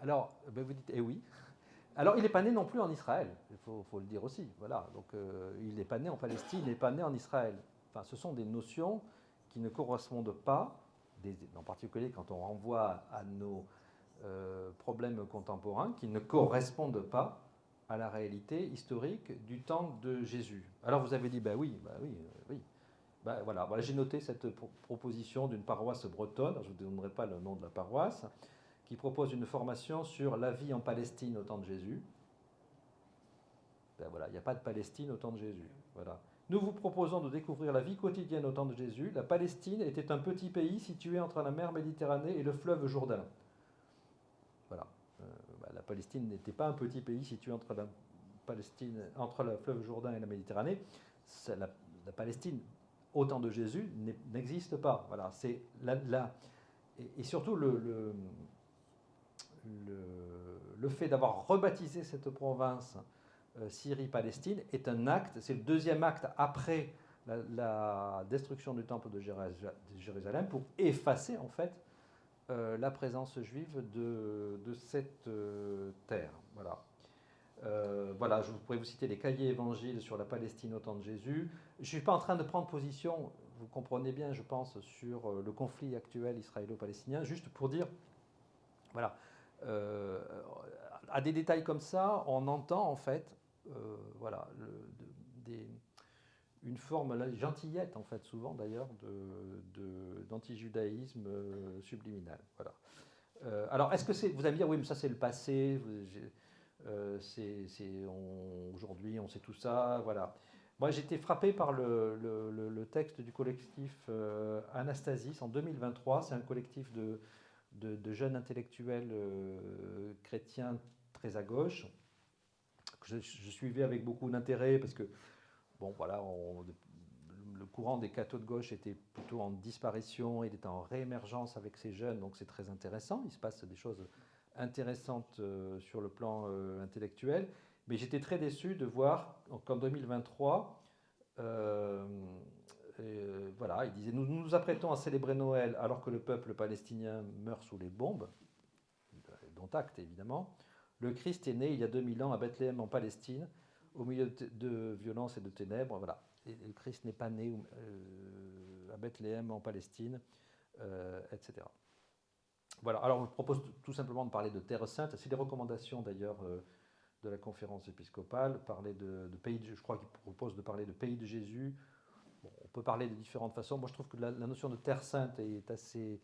Alors, vous dites, eh oui. Alors, il n'est pas né non plus en Israël, il faut le dire aussi. Voilà. Donc, il n'est pas né en Palestine, il n'est pas né en Israël. Enfin, ce sont des notions qui ne correspondent pas, en particulier quand on renvoie à nos problèmes contemporains, qui ne correspondent pas à la réalité historique du temps de Jésus. Alors, vous avez dit, oui. Voilà, j'ai noté cette proposition d'une paroisse bretonne, je ne vous donnerai pas le nom de la paroisse, qui propose une formation sur la vie en Palestine au temps de Jésus. Voilà, il n'y a pas de Palestine au temps de Jésus. Voilà. Nous vous proposons de découvrir la vie quotidienne au temps de Jésus. La Palestine était un petit pays situé entre la mer Méditerranée et le fleuve Jourdain. Voilà. La Palestine n'était pas un petit pays situé entre le fleuve Jourdain et la Méditerranée. La Palestine au temps de Jésus n'existe pas. Voilà, c'est et surtout le fait d'avoir rebaptisé cette province Syrie-Palestine est un acte, c'est le deuxième acte après la destruction du temple de Jérusalem pour effacer en fait la présence juive de cette terre. Voilà. Voilà, je pourrais vous citer les cahiers évangiles sur la Palestine au temps de Jésus. Je ne suis pas en train de prendre position, vous comprenez bien, je pense, sur le conflit actuel israélo-palestinien, juste pour dire, voilà, à des détails comme ça, on entend en fait, voilà, une forme gentillette, en fait, souvent d'ailleurs, d'antijudaïsme subliminal. Voilà. Alors, est-ce que c'est, vous allez me dire, oui, mais ça c'est le passé, aujourd'hui on sait tout ça, voilà. Moi j'ai été frappé par le texte du collectif Anastasis en 2023, c'est un collectif de jeunes intellectuels chrétiens très à gauche, que je suivais avec beaucoup d'intérêt parce que, bon voilà, le courant des cathos de gauche était plutôt en disparition, il était en réémergence avec ces jeunes, donc c'est très intéressant, il se passe des choses intéressante sur le plan intellectuel, mais j'étais très déçu de voir qu'en 2023, voilà, il disait nous nous apprêtons à célébrer Noël alors que le peuple palestinien meurt sous les bombes, dont acte évidemment. Le Christ est né il y a 2000 ans à Bethléem en Palestine, au milieu de violences et de ténèbres. Voilà, et le Christ n'est pas né à Bethléem en Palestine, etc. Voilà, alors je vous propose tout simplement de parler de Terre Sainte. C'est des recommandations d'ailleurs de la conférence épiscopale. Parler de pays je crois qu'il propose de parler de pays de Jésus. Bon, on peut parler de différentes façons. Moi, je trouve que la notion de terre sainte est assez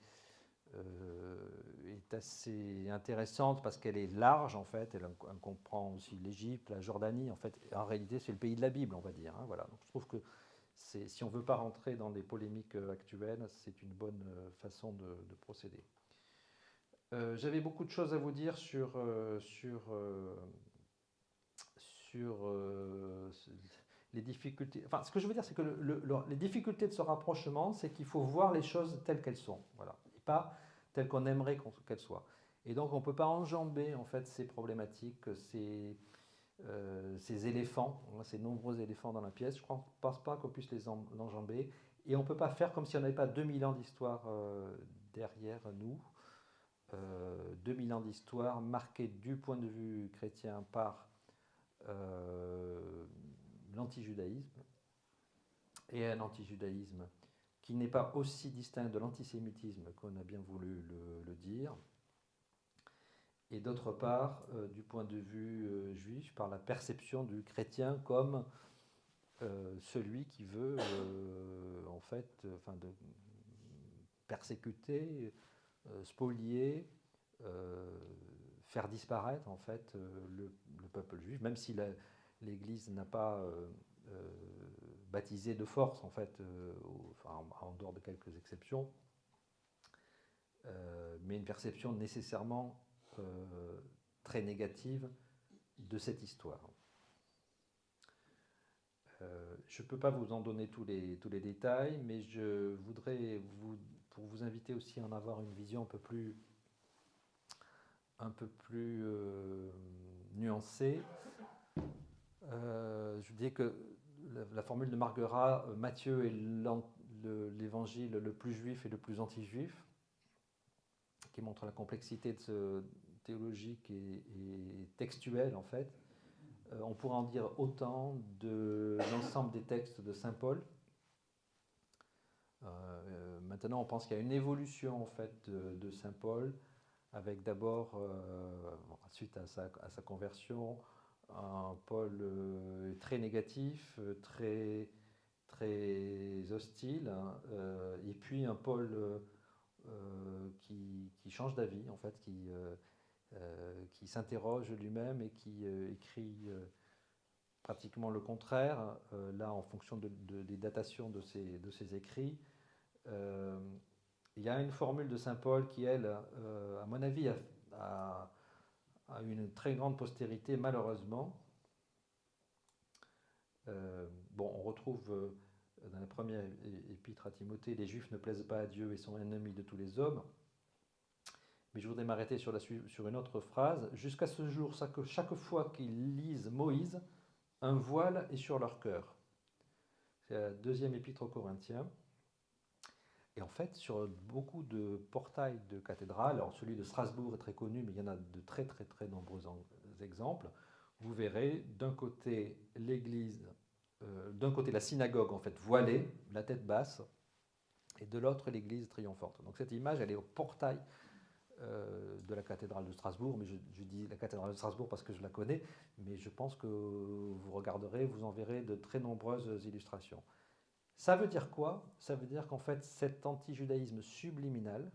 intéressante parce qu'elle est large, en fait. Elle comprend aussi l'Égypte, la Jordanie. En fait, en réalité, c'est le pays de la Bible, on va dire. Hein, voilà. Donc, je trouve que si on ne veut pas rentrer dans des polémiques actuelles, c'est une bonne façon de procéder. J'avais beaucoup de choses à vous dire sur les difficultés. Enfin, ce que je veux dire, c'est que les difficultés de ce rapprochement, c'est qu'il faut voir les choses telles qu'elles sont, voilà, et pas telles qu'on aimerait qu'elles soient. Et donc, on ne peut pas enjamber en fait ces problématiques, ces éléphants, ces nombreux éléphants dans la pièce. Je ne pense pas qu'on puisse les enjamber. Et on ne peut pas faire comme si on n'avait pas 2000 ans d'histoire derrière nous. 2000 ans d'histoire marquée du point de vue chrétien par l'antijudaïsme, et un antijudaïsme qui n'est pas aussi distinct de l'antisémitisme qu'on a bien voulu le dire, et d'autre part, du point de vue juif, par la perception du chrétien comme celui qui veut en fait, de persécuter, spolier, faire disparaître en fait le peuple juif, même si l'Église n'a pas baptisé de force en fait, en dehors de quelques exceptions, mais une perception nécessairement très négative de cette histoire. Je ne peux pas vous en donner tous les détails, mais je voudrais, pour vous inviter aussi à en avoir une vision un peu plus nuancée, je vous dis que la formule de Marguerat, Matthieu est l'évangile le plus juif et le plus anti-juif, qui montre la complexité théologique et textuelle en fait. On pourrait en dire autant de l'ensemble des textes de saint Paul. Maintenant, on pense qu'il y a une évolution en fait de saint Paul, avec d'abord, suite à sa conversion, un Paul très négatif, très, très hostile, hein, et puis un Paul qui change d'avis, en fait, qui s'interroge lui-même et qui écrit pratiquement le contraire, là en fonction des datations de ses écrits. Il y a une formule de saint Paul qui, elle, à mon avis, a une très grande postérité, malheureusement. On retrouve dans la première épître à Timothée, les Juifs ne plaisent pas à Dieu et sont ennemis de tous les hommes. Mais je voudrais m'arrêter sur une autre phrase. Jusqu'à ce jour, chaque fois qu'ils lisent Moïse, un voile est sur leur cœur. C'est la deuxième épître aux Corinthiens. Et en fait, sur beaucoup de portails de cathédrales, alors celui de Strasbourg est très connu, mais il y en a de très très très nombreux exemples, vous verrez d'un côté l'église, d'un côté la synagogue en fait voilée, la tête basse, et de l'autre l'église triomphante. Donc cette image, elle est au portail de la cathédrale de Strasbourg, mais je dis la cathédrale de Strasbourg parce que je la connais, mais je pense que vous regarderez, vous en verrez de très nombreuses illustrations. Ça veut dire quoi? Ça veut dire qu'en fait, cet anti-judaïsme subliminal,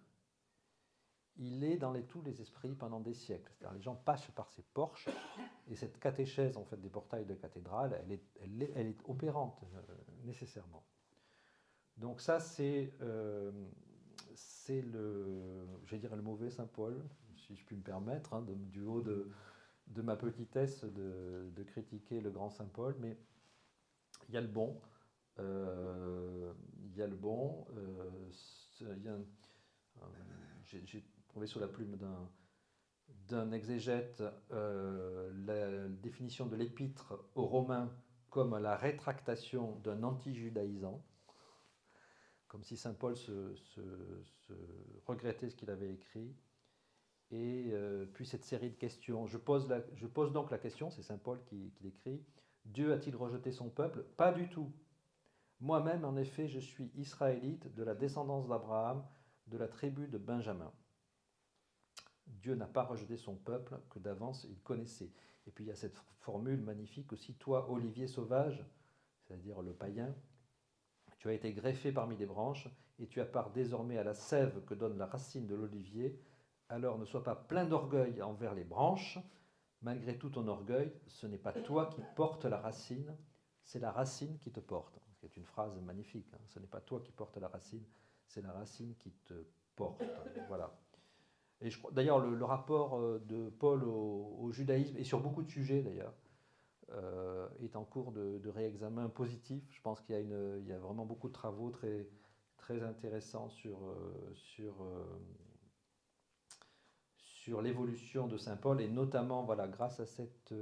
il est dans tous les esprits pendant des siècles. C'est-à-dire les gens passent par ces porches, et cette catéchèse en fait, des portails de cathédrale, elle est opérante nécessairement. Donc ça, c'est le mauvais Saint Paul, si je puis me permettre, hein, du haut de ma petitesse de critiquer le grand Saint Paul, mais il y a le bon. J'ai trouvé sous la plume d'un exégète la définition de l'épître aux Romains comme la rétractation d'un anti-judaïsant, comme si saint Paul se regrettait ce qu'il avait écrit. Et puis cette série de questions. Je pose donc la question, c'est saint Paul qui l'écrit: Dieu a-t-il rejeté son peuple? Pas du tout. Moi-même, en effet, je suis israélite, de la descendance d'Abraham, de la tribu de Benjamin. Dieu n'a pas rejeté son peuple que d'avance il connaissait. Et puis il y a cette formule magnifique aussi: toi, olivier sauvage, c'est-à-dire le païen, Tu as été greffé parmi les branches, et tu as part désormais à la sève que donne la racine de l'olivier. Alors ne sois pas plein d'orgueil envers les branches. Malgré tout ton orgueil, ce n'est pas toi qui portes la racine, c'est la racine qui te porte. C'est une phrase magnifique. Hein. Ce n'est pas toi qui portes la racine, c'est la racine qui te porte. Voilà. Et d'ailleurs, le rapport de Paul au judaïsme, et sur beaucoup de sujets d'ailleurs, est en cours de réexamen positif. Je pense qu'il y a vraiment beaucoup de travaux très, très intéressants sur l'évolution de Saint Paul, et notamment voilà, grâce à cette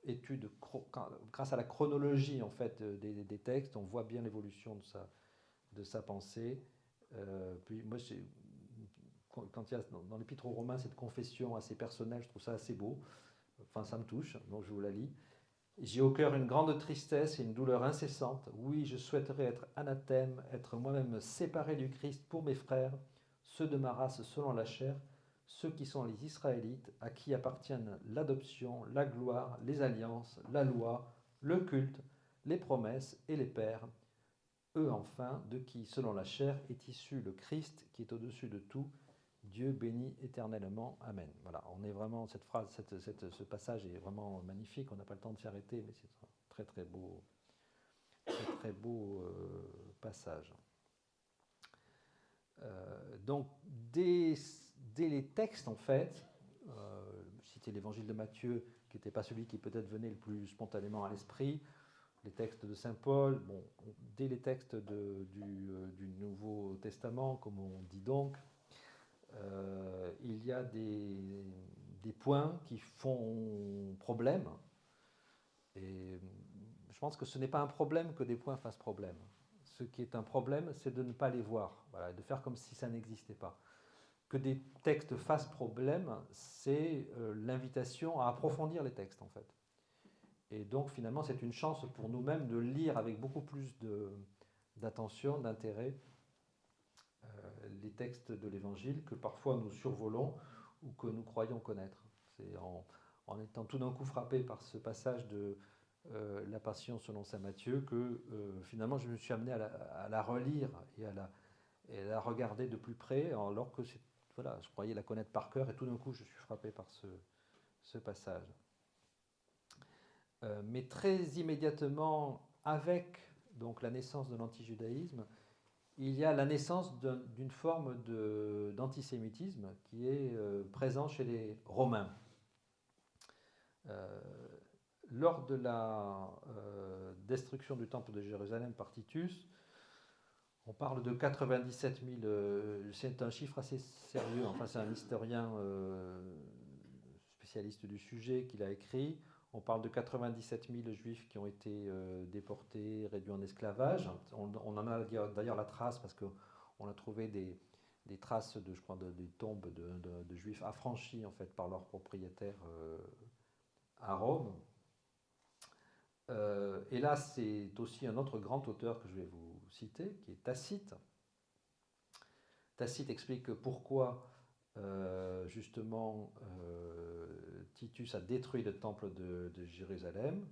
étude, grâce à la chronologie en fait, des textes, on voit bien l'évolution de sa pensée. Puis moi, quand il y a dans l'Épître aux Romains cette confession assez personnelle, je trouve ça assez beau. Enfin, ça me touche, donc je vous la lis. J'ai au cœur une grande tristesse et une douleur incessante. Oui, je souhaiterais être anathème, être moi-même séparé du Christ pour mes frères, ceux de ma race selon la chair, ceux qui sont les Israélites, à qui appartiennent l'adoption, la gloire, les alliances, la loi, le culte, les promesses et les pères. Eux enfin, de qui, selon la chair, est issu le Christ qui est au-dessus de tout, Dieu béni éternellement. Amen. Voilà, on est vraiment, cette phrase, ce passage est vraiment magnifique. On n'a pas le temps de s'y arrêter, mais c'est un très très beau passage. Donc, dès les textes, en fait, citer l'évangile de Matthieu, qui n'était pas celui qui peut-être venait le plus spontanément à l'esprit, les textes de Saint Paul, bon, dès les textes du Nouveau Testament, comme on dit donc, il y a des points qui font problème. Et je pense que ce n'est pas un problème que des points fassent problème. Ce qui est un problème, c'est de ne pas les voir, voilà, de faire comme si ça n'existait pas. Que des textes fassent problème, c'est l'invitation à approfondir les textes, en fait. Et donc, finalement, c'est une chance pour nous-mêmes de lire avec beaucoup plus d'attention, d'intérêt, les textes de l'Évangile que parfois nous survolons ou que nous croyons connaître. C'est en étant tout d'un coup frappé par ce passage de la Passion selon saint Matthieu que finalement je me suis amené à la relire et à la regarder de plus près, alors que voilà, je croyais la connaître par cœur, et tout d'un coup je suis frappé par ce passage. Mais très immédiatement, avec donc la naissance de l'antijudaïsme, il y a la naissance d'une forme d'antisémitisme qui est présent chez les Romains. Lors de la destruction du temple de Jérusalem par Titus, on parle de 97 000, c'est un chiffre assez sérieux, enfin c'est un historien spécialiste du sujet qui l'a écrit. On parle de 97 000 juifs qui ont été déportés, réduits en esclavage. On en a d'ailleurs la trace parce qu'on a trouvé des traces de, je crois, des tombes de juifs affranchis en fait par leurs propriétaires à Rome. Et là, c'est aussi un autre grand auteur que je vais vous citer, qui est Tacite. Tacite explique pourquoi justement Titus a détruit le temple de Jérusalem.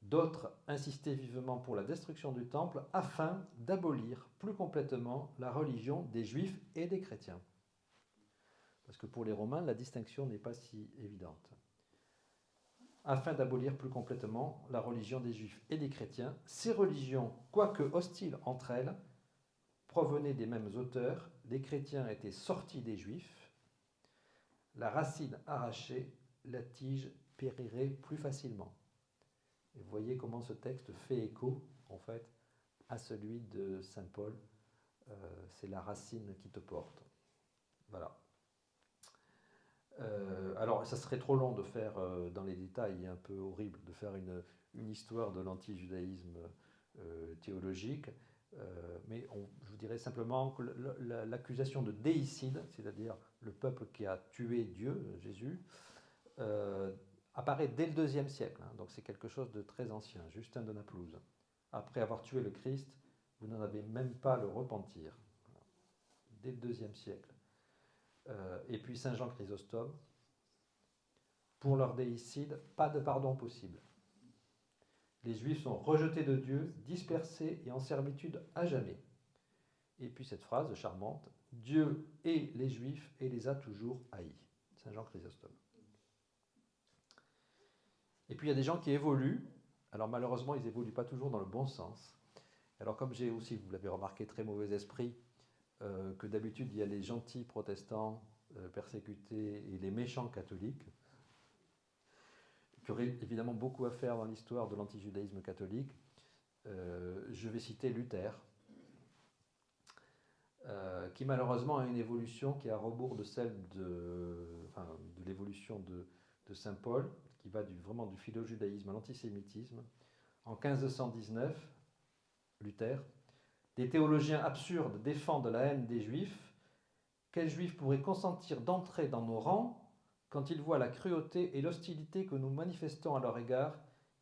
D'autres insistaient vivement pour la destruction du temple afin d'abolir plus complètement la religion des Juifs et des chrétiens. Parce que pour les Romains, la distinction n'est pas si évidente. Afin d'abolir plus complètement la religion des Juifs et des chrétiens, ces religions, quoique hostiles entre elles, provenaient des mêmes auteurs. Les chrétiens étaient sortis des Juifs. La racine arrachée, la tige périrait plus facilement. Et vous voyez comment ce texte fait écho, en fait, à celui de saint Paul. C'est la racine qui te porte. Voilà. Alors, ça serait trop long de faire dans les détails, un peu horrible, de faire une histoire de l'anti-judaïsme théologique, mais je vous dirais simplement que l'accusation de déicide, c'est-à-dire le peuple qui a tué Dieu, Jésus, apparaît dès le IIe siècle, hein, donc c'est quelque chose de très ancien. Justin de Naplouse. Après avoir tué le Christ, vous n'en avez même pas le repentir. Dès le IIe siècle. Et puis Saint Jean Chrysostome, pour leur déicide, pas de pardon possible. Les Juifs sont rejetés de Dieu, dispersés et en servitude à jamais. Et puis cette phrase charmante, Dieu hait les Juifs et les a toujours haïs. Saint Jean Chrysostome. Et puis il y a des gens qui évoluent. Alors malheureusement, ils n'évoluent pas toujours dans le bon sens. Alors comme j'ai aussi, vous l'avez remarqué, très mauvais esprit, que d'habitude il y a les gentils protestants persécutés et les méchants catholiques, qui auraient évidemment beaucoup à faire dans l'histoire de l'antijudaïsme catholique. Je vais citer Luther, qui malheureusement a une évolution qui est à rebours de celle de l'évolution de Saint Paul, qui va vraiment du philo-judaïsme à l'antisémitisme. En 1519, Luther, des théologiens absurdes défendent la haine des Juifs. Quel Juif pourrait consentir d'entrer dans nos rangs quand il voit la cruauté et l'hostilité que nous manifestons à leur égard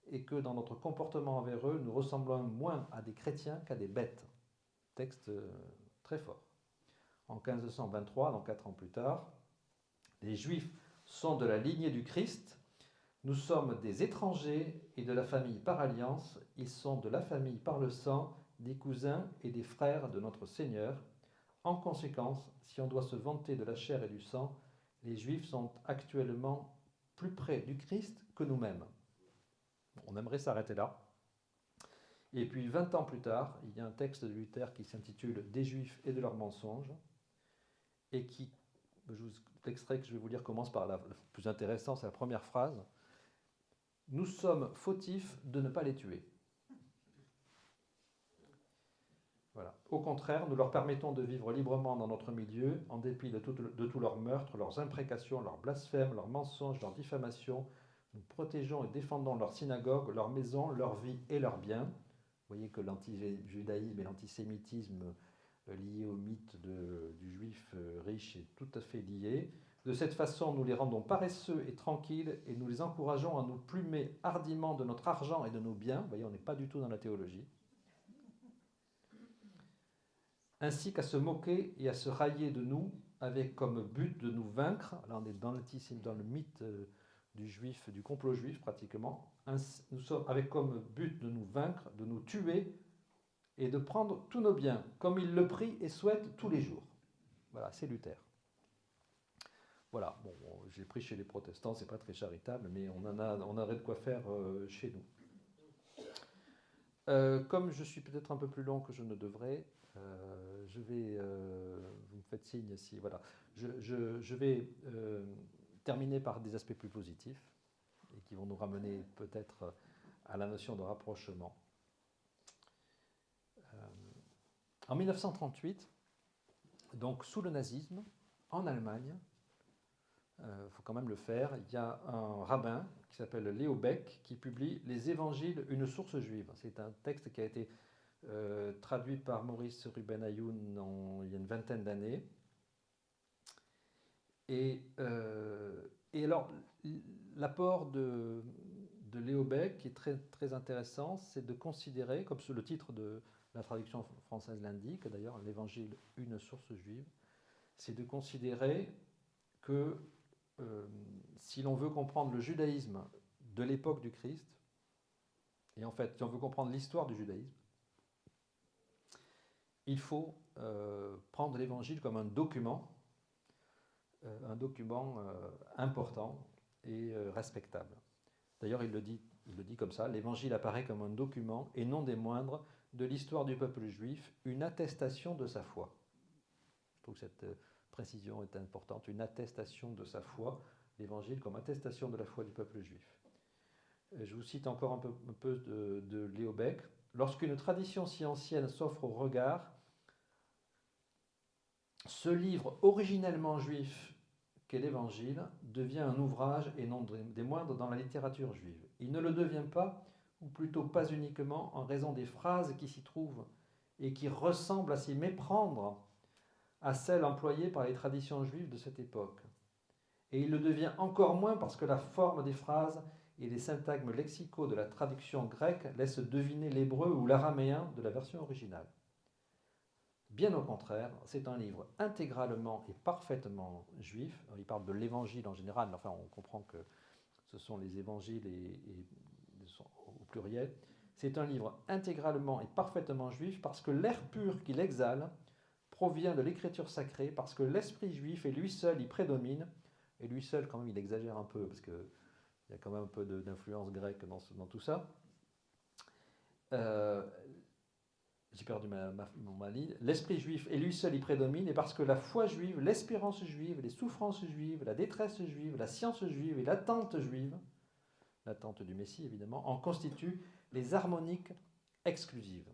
et que dans notre comportement envers eux, nous ressemblons moins à des chrétiens qu'à des bêtes. Texte très fort. En 1523, donc 4 ans plus tard, les Juifs sont de la lignée du Christ, nous sommes des étrangers et de la famille par alliance, ils sont de la famille par le sang, des cousins et des frères de notre Seigneur. En conséquence, si on doit se vanter de la chair et du sang, les Juifs sont actuellement plus près du Christ que nous-mêmes. On aimerait s'arrêter là. Et puis 20 ans plus tard, il y a un texte de Luther qui s'intitule « Des Juifs et de leurs mensonges » et qui, l'extrait que je vais vous lire commence par le plus intéressant, c'est la première phrase. « Nous sommes fautifs de ne pas les tuer. » Voilà. Au contraire, nous leur permettons de vivre librement dans notre milieu, en dépit de tous leurs meurtres, leurs imprécations, leurs blasphèmes, leurs mensonges, leurs diffamations. Nous protégeons et défendons leurs synagogues, leurs maisons, leur vie et leurs biens. Vous voyez que l'antijudaïsme et l'antisémitisme lié au mythe du juif riche est tout à fait lié. De cette façon, nous les rendons paresseux et tranquilles et nous les encourageons à nous plumer hardiment de notre argent et de nos biens. Vous voyez, on n'est pas du tout dans la théologie. Ainsi qu'à se moquer et à se railler de nous avec comme but de nous vaincre. Là, on est dans le mythe du juif, du complot juif pratiquement. Nous sommes avec comme but de nous vaincre, de nous tuer et de prendre tous nos biens, comme il le prie et souhaite tous les jours. Voilà, c'est Luther. Voilà, bon, j'ai pris chez les protestants, c'est pas très charitable, mais on aurait de quoi faire chez nous. Comme je suis peut-être un peu plus long que je ne devrais, je vais, vous me faites signe si, voilà, je vais terminer par des aspects plus positifs et qui vont nous ramener peut-être à la notion de rapprochement. En 1938, donc sous le nazisme, en Allemagne, faut quand même le faire, il y a un rabbin qui s'appelle Léo Beck qui publie Les Évangiles, une source juive. C'est un texte qui a été traduit par Maurice Ruben Ayoun il y a une vingtaine d'années. Et alors, l'apport de Léo Beck, qui est très, très intéressant, c'est de considérer, comme le titre de la traduction française l'indique, d'ailleurs, l'Évangile, une source juive, c'est de considérer que si l'on veut comprendre le judaïsme de l'époque du Christ, et en fait, si on veut comprendre l'histoire du judaïsme, il faut prendre l'Évangile comme un document important et respectable. D'ailleurs, il le dit comme ça, l'Évangile apparaît comme un document, et non des moindres, de l'histoire du peuple juif, une attestation de sa foi. Je trouve que cette précision est importante, une attestation de sa foi, l'Évangile comme attestation de la foi du peuple juif. Je vous cite encore un peu de Léo Beck. Lorsqu'une tradition si ancienne s'offre au regard, ce livre originellement juif qu'est l'Évangile devient un ouvrage et non des moindres dans la littérature juive. Il ne le devient pas, ou plutôt pas uniquement, en raison des phrases qui s'y trouvent et qui ressemblent à s'y méprendre à celles employées par les traditions juives de cette époque. Et il le devient encore moins parce que la forme des phrases et les syntagmes lexicaux de la traduction grecque laissent deviner l'hébreu ou l'araméen de la version originale. Bien au contraire, c'est un livre intégralement et parfaitement juif. Il parle de l'évangile en général, mais enfin on comprend que ce sont les évangiles au pluriel. c'est un livre intégralement et parfaitement juif parce que l'air pur qu'il exhale provient de l'écriture sacrée, parce que l'esprit juif et lui seul y prédomine, et lui seul quand même il exagère un peu, parce qu'il y a quand même un peu d'influence grecque dans tout ça. J'ai perdu ma ligne. L'esprit juif et lui seul y prédomine, et parce que la foi juive, l'espérance juive, les souffrances juives, la détresse juive, la science juive et l'attente juive, l'attente du Messie évidemment, en constituent les harmoniques exclusives.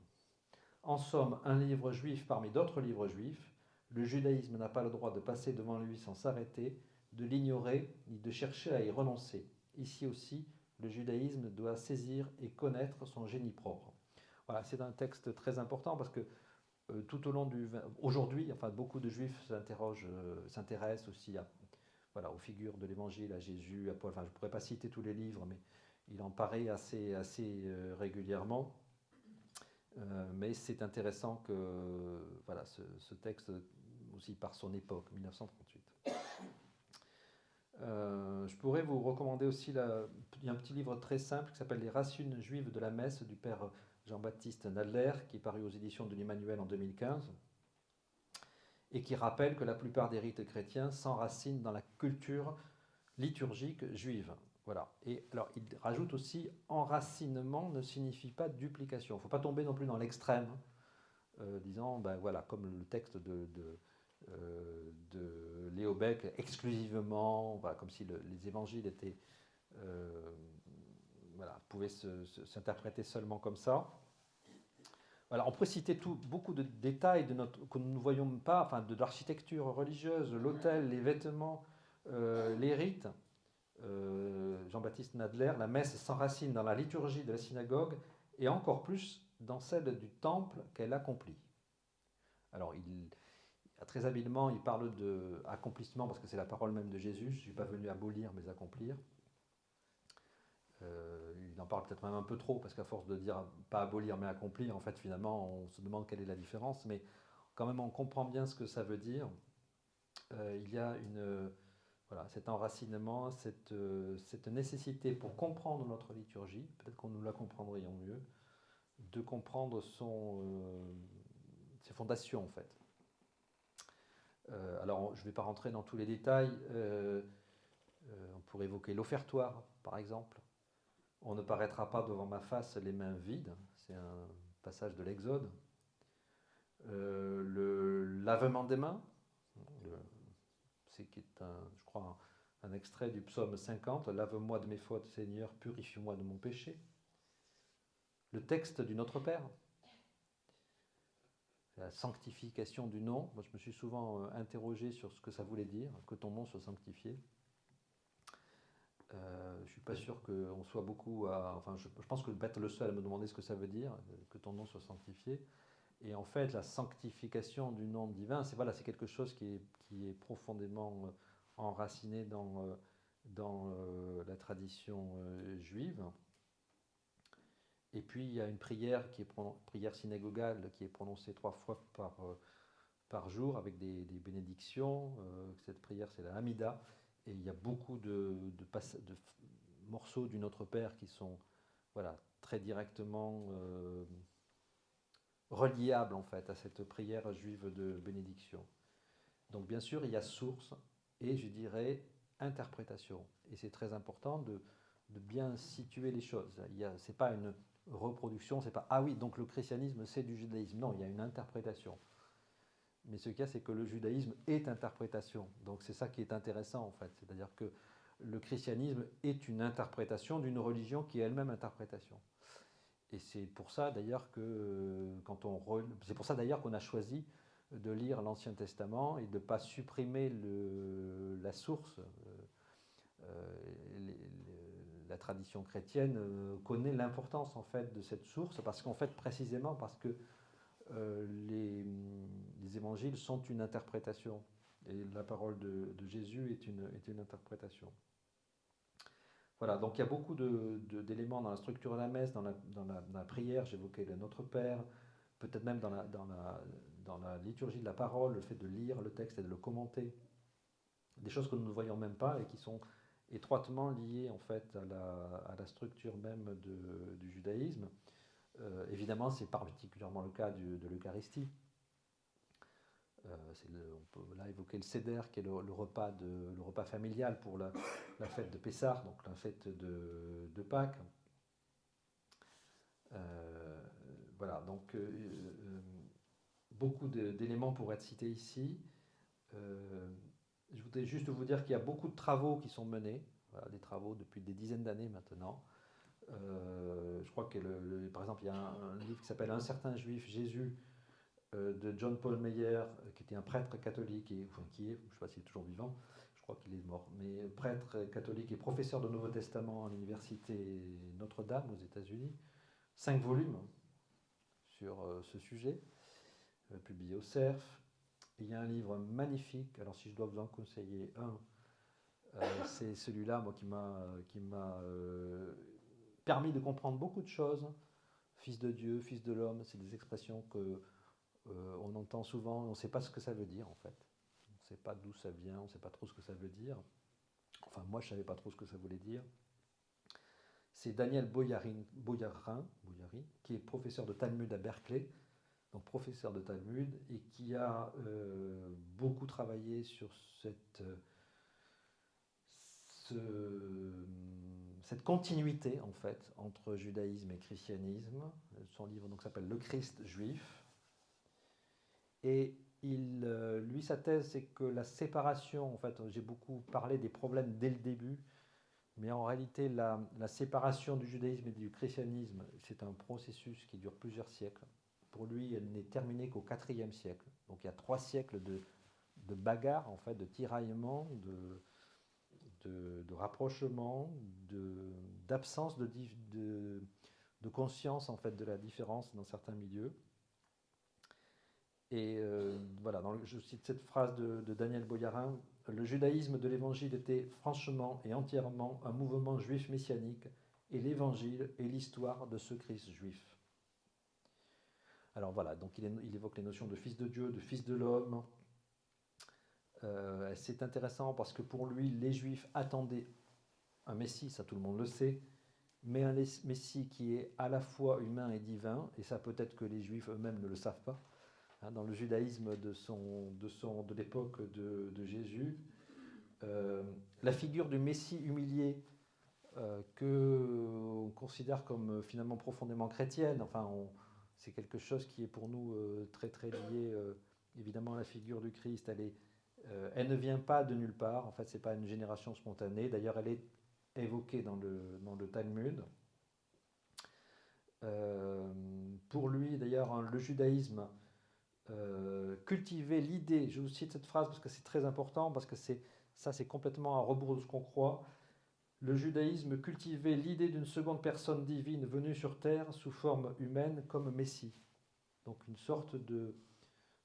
En somme, un livre juif parmi d'autres livres juifs, le judaïsme n'a pas le droit de passer devant lui sans s'arrêter, de l'ignorer, ni de chercher à y renoncer. Ici aussi, le judaïsme doit saisir et connaître son génie propre. Voilà, c'est un texte très important parce que tout au long aujourd'hui, enfin, beaucoup de juifs s'intéressent aussi aux figures de l'Évangile, à Jésus, à Paul. Enfin, je ne pourrais pas citer tous les livres, mais il en paraît assez régulièrement. Mais c'est intéressant que ce texte, aussi par son époque, 1938. Je pourrais vous recommander aussi, il y a un petit livre très simple qui s'appelle Les racines juives de la messe du père Jean-Baptiste Nadler, qui est paru aux éditions de l'Emmanuel en 2015, et qui rappelle que la plupart des rites chrétiens s'enracinent dans la culture liturgique juive. Voilà. Et alors, il rajoute aussi, enracinement ne signifie pas duplication. Il ne faut pas tomber non plus dans l'extrême, disant, comme le texte de Léo Beck, exclusivement, comme si les évangiles étaient, pouvaient s'interpréter seulement comme ça. Voilà, on pourrait citer beaucoup de détails que nous ne voyons pas, enfin, de l'architecture religieuse, l'autel, les vêtements, les rites. Jean-Baptiste Nadler, la messe s'enracine dans la liturgie de la synagogue et encore plus dans celle du temple qu'elle accomplit. Alors, très habilement, il parle d'accomplissement parce que c'est la parole même de Jésus. Je ne suis pas venu abolir, mais accomplir. Il en parle peut-être même un peu trop parce qu'à force de dire pas abolir, mais accomplir, en fait, finalement, on se demande quelle est la différence. Mais quand même, on comprend bien ce que ça veut dire. Il y a cet enracinement, cette nécessité pour comprendre notre liturgie, peut-être qu'on nous la comprendrions mieux, de comprendre ses fondations en fait. Alors je ne vais pas rentrer dans tous les détails, on pourrait évoquer l'offertoire par exemple. On ne paraîtra pas devant ma face les mains vides, c'est un passage de l'Exode. Le lavement des mains, qui est je crois un extrait du psaume 50, « Lave-moi de mes fautes, Seigneur, purifie-moi de mon péché ». Le texte du Notre Père, la sanctification du nom. Moi, je me suis souvent interrogé sur ce que ça voulait dire, que ton nom soit sanctifié. Je ne suis pas sûr qu'on soit beaucoup à... je pense que être le seul à me demander ce que ça veut dire, que ton nom soit sanctifié. Et en fait, la sanctification du nom divin, c'est quelque chose qui est profondément enraciné dans la tradition juive. Et puis, il y a une prière prière synagogale qui est prononcée 3 fois par jour avec des bénédictions. Cette prière, c'est la Hamida. Et il y a beaucoup de morceaux du Notre Père qui sont très directement reliables en fait à cette prière juive de bénédiction. Donc bien sûr, il y a source et je dirais interprétation. Et c'est très important de bien situer les choses. C'est pas une reproduction, c'est pas « ah oui, donc le christianisme c'est du judaïsme ». Non, il y a une interprétation. Mais ce qu'il y a, c'est que le judaïsme est interprétation. Donc c'est ça qui est intéressant en fait. C'est-à-dire que le christianisme est une interprétation d'une religion qui est elle-même interprétation. Et c'est pour ça d'ailleurs c'est pour ça d'ailleurs qu'on a choisi de lire l'Ancien Testament et de ne pas supprimer la source. La tradition chrétienne connaît l'importance en fait de cette source précisément parce que les évangiles sont une interprétation et la parole de Jésus est une interprétation. Voilà, donc il y a beaucoup d'éléments dans la structure de la messe, dans la prière. J'évoquais le Notre Père, peut-être même dans la liturgie de la parole, le fait de lire le texte et de le commenter, des choses que nous ne voyons même pas et qui sont étroitement liées en fait à la structure même du judaïsme. Évidemment, c'est particulièrement le cas de l'Eucharistie. On peut là évoquer le Seder, qui est le repas familial pour la fête de Pessah, donc la fête de Pâques. Voilà, donc beaucoup d'éléments pourraient être cités ici. Je voudrais juste vous dire qu'il y a beaucoup de travaux qui sont menés, voilà, des travaux depuis des dizaines d'années maintenant. Je crois que, par exemple, il y a un livre qui s'appelle Un certain juif, Jésus, de John Paul Meyer, qui était un prêtre catholique, je ne sais pas s'il est toujours vivant, je crois qu'il est mort, mais prêtre catholique et professeur de Nouveau Testament à l'université Notre-Dame aux États-Unis, 5 volumes sur ce sujet, publié au CERF. Il y a un livre magnifique, alors si je dois vous en conseiller un, c'est celui-là moi, qui m'a permis de comprendre beaucoup de choses. Fils de Dieu, fils de l'homme, c'est des expressions que on entend souvent, on ne sait pas ce que ça veut dire en fait. On ne sait pas d'où ça vient, on ne sait pas trop ce que ça veut dire. Enfin, moi, je ne savais pas trop ce que ça voulait dire. C'est Daniel Boyarin, qui est professeur de Talmud à Berkeley, donc professeur de Talmud, et qui a beaucoup travaillé sur cette continuité en fait entre judaïsme et christianisme. Son livre donc s'appelle Le Christ juif. Et lui, sa thèse, c'est que la séparation, en fait, j'ai beaucoup parlé des problèmes dès le début, mais en réalité, la séparation du judaïsme et du christianisme, c'est un processus qui dure plusieurs siècles. Pour lui, elle n'est terminée qu'au IVe siècle. Donc il y a 3 siècles de bagarre, en fait, de tiraillement, de rapprochement, d'absence de conscience, en fait, de la différence dans certains milieux. Et voilà, je cite cette phrase de Daniel Boyarin, « Le judaïsme de l'Évangile était franchement et entièrement un mouvement juif messianique, et l'Évangile est l'histoire de ce Christ juif. » Alors voilà, donc il évoque les notions de fils de Dieu, de fils de l'homme. C'est intéressant parce que pour lui, les Juifs attendaient un Messie, ça tout le monde le sait, mais un Messie qui est à la fois humain et divin, et ça peut-être que les Juifs eux-mêmes ne le savent pas. Dans le judaïsme de l'époque de Jésus, la figure du Messie humilié, qu'on considère comme finalement profondément chrétienne, enfin, c'est quelque chose qui est pour nous très très lié évidemment à la figure du Christ. Elle ne vient pas de nulle part, en fait, ce n'est pas une génération spontanée. D'ailleurs, elle est évoquée dans le Talmud. Pour lui, d'ailleurs, le judaïsme cultiver l'idée, je vous cite cette phrase parce que c'est très important, parce que c'est complètement à rebours de ce qu'on croit. Le judaïsme cultivait l'idée d'une seconde personne divine venue sur terre sous forme humaine comme Messie. Donc une sorte de...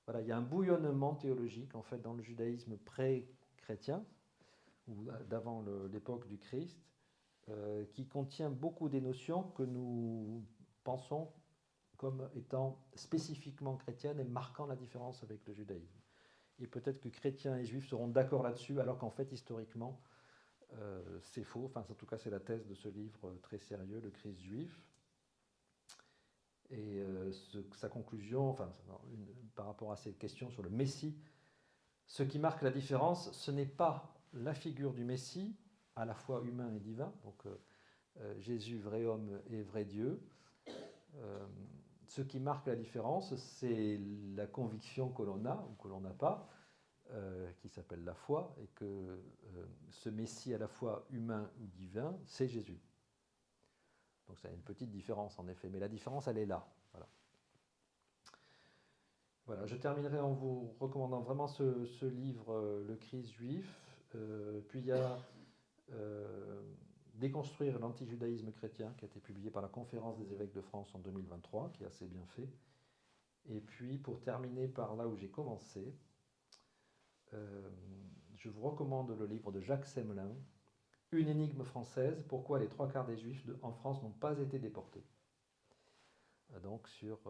Voilà, il y a un bouillonnement théologique en fait dans le judaïsme pré-chrétien, ou d'avant l'époque du Christ, qui contient beaucoup des notions que nous pensons comme étant spécifiquement chrétienne et marquant la différence avec le judaïsme. Et peut-être que chrétiens et juifs seront d'accord là-dessus, alors qu'en fait, historiquement, c'est faux. Enfin, en tout cas, c'est la thèse de ce livre très sérieux, Le Christ juif. Et sa conclusion, enfin, par rapport à cette question sur le Messie, ce qui marque la différence, ce n'est pas la figure du Messie, à la fois humain et divin, donc Jésus, vrai homme et vrai Dieu. Ce qui marque la différence, c'est la conviction que l'on a ou que l'on n'a pas, qui s'appelle la foi, et que ce Messie à la fois humain ou divin, c'est Jésus. Donc ça a une petite différence en effet, mais la différence elle est là. Voilà. Voilà, je terminerai en vous recommandant vraiment ce livre, Le Christ juif. Puis il y a Déconstruire l'antijudaïsme chrétien, qui a été publié par la Conférence des évêques de France en 2023, qui est assez bien fait. Et puis, pour terminer par là où j'ai commencé, je vous recommande le livre de Jacques Semelin, Une énigme française, pourquoi les 3/4 des Juifs en France n'ont pas été déportés. Donc sur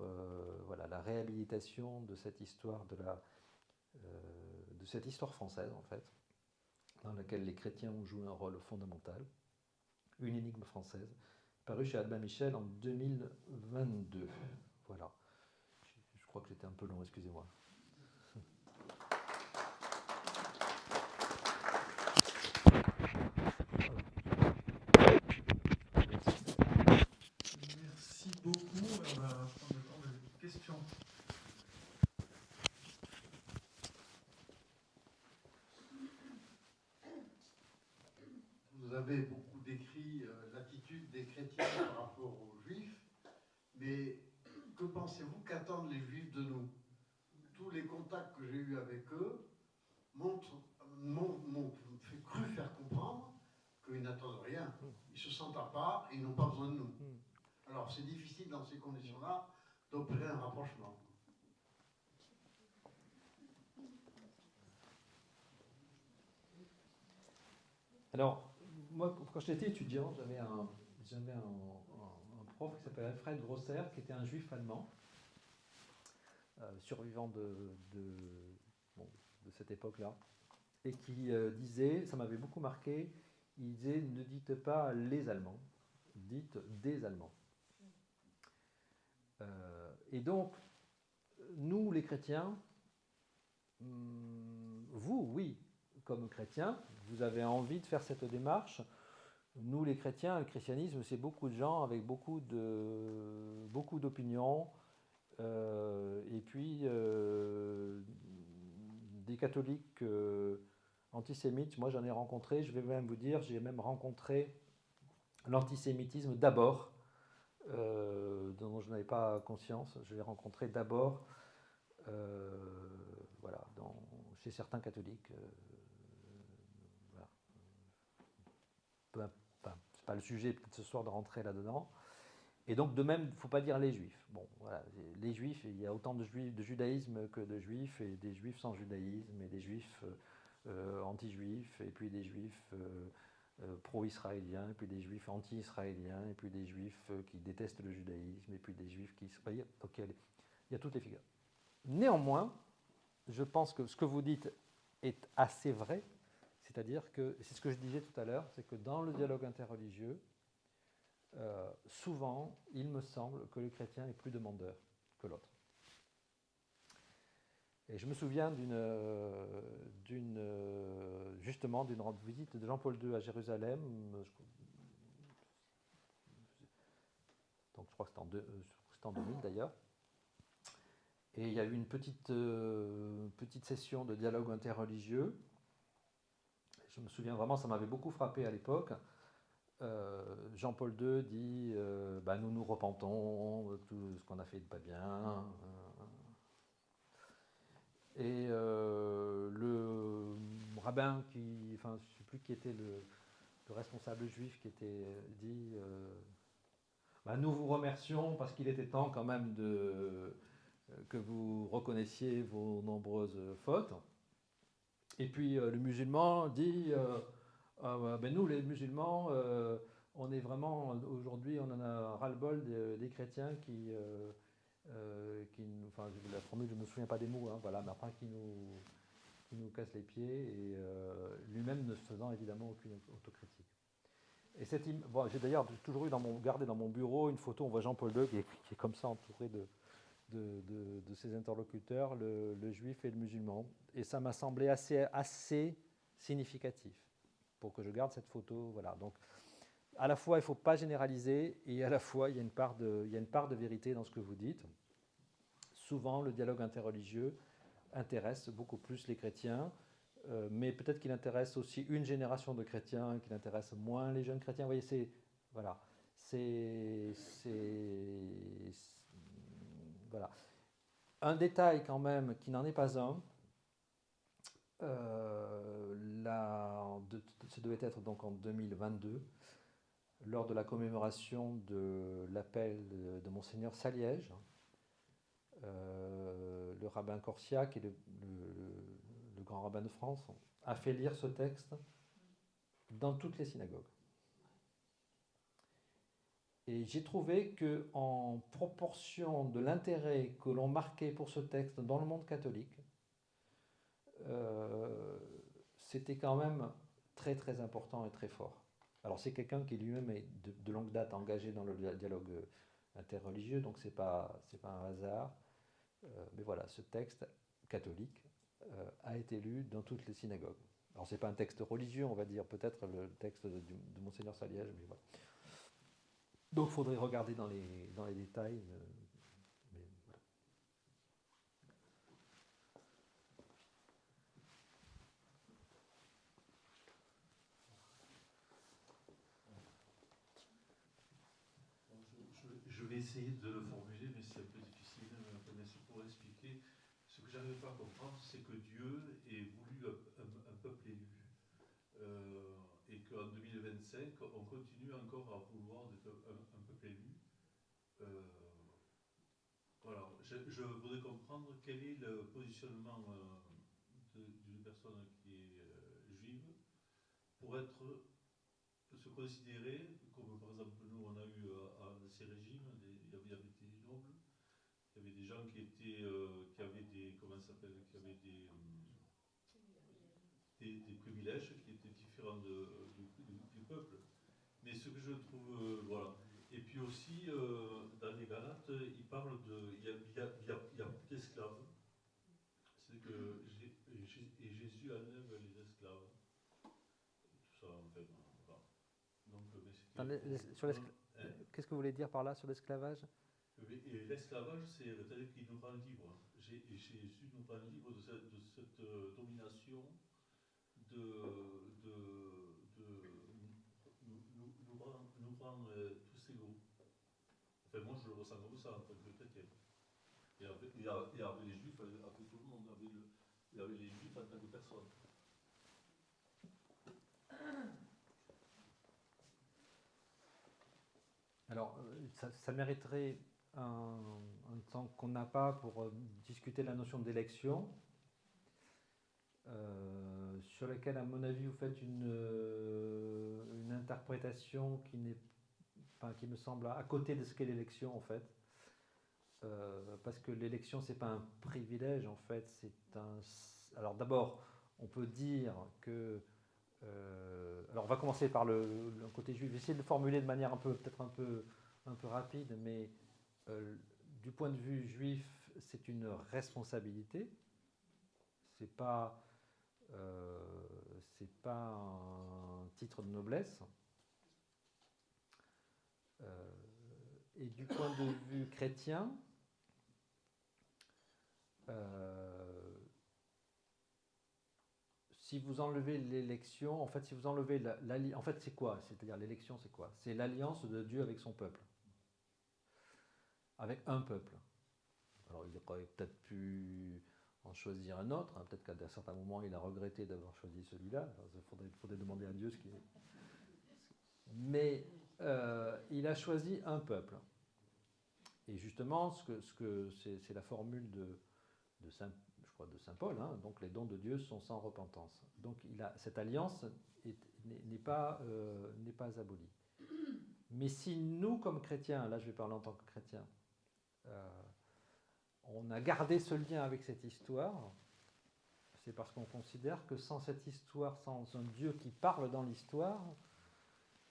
voilà, la réhabilitation de cette histoire de cette histoire française, en fait, dans laquelle les chrétiens ont joué un rôle fondamental. Une énigme française, paru chez Albin Michel en 2022. Voilà. Je crois que j'étais un peu long, excusez-moi. Merci beaucoup. On va prendre le temps de questions. Vous avez beaucoup décrit l'attitude des chrétiens par rapport aux juifs, mais que pensez-vous qu'attendent les juifs de nous? Tous les contacts que j'ai eus avec eux m'ont fait cru faire comprendre qu'ils n'attendent rien. Ils se sentent à part et ils n'ont pas besoin de nous. Alors c'est difficile dans ces conditions-là d'opérer un rapprochement. Alors, moi, quand j'étais étudiant, j'avais un prof qui s'appelait Alfred Grosser, qui était un juif allemand, survivant bon, de cette époque-là, et qui disait, ça m'avait beaucoup marqué, il disait, ne dites pas les Allemands, dites des Allemands. Et donc, nous les chrétiens, vous, oui, comme chrétiens, vous avez envie de faire cette démarche. Nous les chrétiens, le christianisme, c'est beaucoup de gens avec beaucoup d'opinions, et puis des catholiques antisémites. Moi j'en ai rencontré, je vais même vous dire, j'ai même rencontré l'antisémitisme d'abord, dont je n'avais pas conscience. Je l'ai rencontré d'abord voilà, chez certains catholiques. Voilà. C'est pas le sujet peut-être ce soir de rentrer là-dedans. Et donc de même, il ne faut pas dire les juifs. Bon, voilà, les juifs, il y a autant de judaïsme que de juifs, et des juifs sans judaïsme, et des juifs anti-juifs, et puis des juifs pro-israéliens, et puis des juifs anti-israéliens, et puis des juifs qui détestent le judaïsme, et puis des juifs qui... Vous voyez, donc il y a toutes les figures. Néanmoins, je pense que ce que vous dites est assez vrai, c'est-à-dire que, c'est ce que je disais tout à l'heure, c'est que dans le dialogue interreligieux, souvent, il me semble que le chrétien est plus demandeur que l'autre. Et je me souviens justement d'une visite de Jean-Paul II à Jérusalem, donc je crois que c'était en 2000 d'ailleurs. Et il y a eu une petite session de dialogue interreligieux. Je me souviens vraiment, ça m'avait beaucoup frappé à l'époque. Jean-Paul II dit nous nous repentons de tout ce qu'on a fait de pas bien. Et le rabbin je ne sais plus qui était le responsable juif, qui était dit nous vous remercions parce qu'il était temps quand même que vous reconnaissiez vos nombreuses fautes. Et puis le musulman dit nous les musulmans, on est vraiment, aujourd'hui on en a ras-le-bol des chrétiens qui la formule je ne me souviens pas des mots, voilà, mais enfin qui nous cassent les pieds, et lui-même ne faisant évidemment aucune autocritique. Et j'ai d'ailleurs toujours gardé dans mon bureau une photo, on voit Jean-Paul II qui est comme ça entouré de ses interlocuteurs, le juif et le musulman. Et ça m'a semblé assez significatif pour que je garde cette photo. Voilà. Donc, à la fois, il ne faut pas généraliser, et à la fois, il y a une part de vérité dans ce que vous dites. Souvent, le dialogue interreligieux intéresse beaucoup plus les chrétiens, mais peut-être qu'il intéresse aussi une génération de chrétiens, qu'il intéresse moins les jeunes chrétiens. Vous voyez, voilà. Voilà. Un détail quand même qui n'en est pas un, ça devait être donc en 2022, lors de la commémoration de l'appel de Monseigneur Saliège, le rabbin Corsia, qui est le grand rabbin de France, a fait lire ce texte dans toutes les synagogues. Et j'ai trouvé qu'en proportion de l'intérêt que l'on marquait pour ce texte dans le monde catholique, c'était quand même très très important et très fort. Alors c'est quelqu'un qui lui-même est de longue date engagé dans le dialogue interreligieux, donc c'est pas un hasard. Mais voilà, ce texte catholique a été lu dans toutes les synagogues. Alors c'est pas un texte religieux, on va dire, peut-être le texte de Monseigneur Saliège, mais voilà. Donc il faudrait regarder dans les détails. Mais voilà. Je vais essayer de le formuler, mais c'est un peu difficile. Mais c'est pour expliquer. Ce que j'arrive pas à comprendre, c'est que Dieu ait voulu un peuple élu. Et qu'en 2025, on continue encore à vouloir être un peuple élu. Voilà. Je voudrais comprendre quel est le positionnement d'une personne qui est juive pour se considérer, comme par exemple nous on a eu à ces régimes, il y avait des nobles, il y avait des gens qui avaient des, comment ça s'appelle, qui avaient des privilèges qui étaient différents du peuple. Mais ce que je trouve, voilà. Et puis aussi, dans les Galates, il parle de, il y a beaucoup d'esclaves. C'est que et Jésus enlève les esclaves. Tout ça, en fait, voilà. Donc, mais Qu'est-ce que vous voulez dire par là sur l'esclavage? et l'esclavage, c'est-à-dire qu'il nous rend libres. Jésus nous rend libres de cette domination, nous rend tous égaux. Enfin, moi, je le ressens comme ça en tant que chrétien. Et avec les juifs, avec tout le monde, il y avait les juifs en tant que personne. Alors, ça mériterait un temps qu'on n'a pas pour discuter la notion d'élection, sur laquelle, à mon avis, vous faites une interprétation qui me semble à côté de ce qu'est l'élection, en fait. Parce que l'élection, c'est pas un privilège, en fait, c'est un... Alors d'abord, on peut dire que... alors on va commencer par le côté juif. Je vais essayer de le formuler de manière peut-être un peu rapide, mais du point de vue juif, c'est une responsabilité. C'est pas un titre de noblesse. Et du point de vue chrétien, si vous enlevez l'élection, en fait, si vous enlevez en fait, c'est quoi? C'est-à-dire l'élection, c'est quoi? C'est l'alliance de Dieu avec son peuple, avec un peuple. Alors, il aurait peut-être pu en choisir un autre. Hein. Peut-être qu'à certains moments, il a regretté d'avoir choisi celui-là. Il faudrait demander à Dieu ce qui est. Mais il a choisi un peuple. Et justement, c'est la formule de Saint Paul, hein, donc les dons de Dieu sont sans repentance. Donc cette alliance n'est pas abolie. Mais si nous, comme chrétiens, là je vais parler en tant que chrétien, on a gardé ce lien avec cette histoire, c'est parce qu'on considère que sans cette histoire, sans un Dieu qui parle dans l'histoire,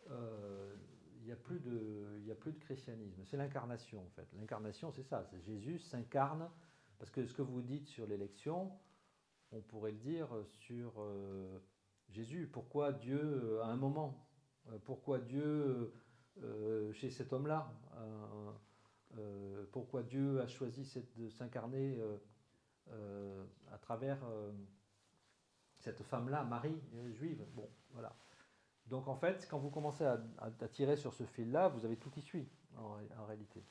il n'y a plus de christianisme. C'est l'incarnation, en fait. L'incarnation, c'est ça. C'est Jésus s'incarne. Parce que ce que vous dites sur l'élection, on pourrait le dire sur Jésus. Pourquoi Dieu, à un moment, pourquoi Dieu, chez cet homme-là, pourquoi Dieu a choisi de s'incarner à travers cette femme-là, Marie, juive. Bon, voilà. Donc en fait, quand vous commencez à tirer sur ce fil-là, vous avez tout qui suit, en réalité.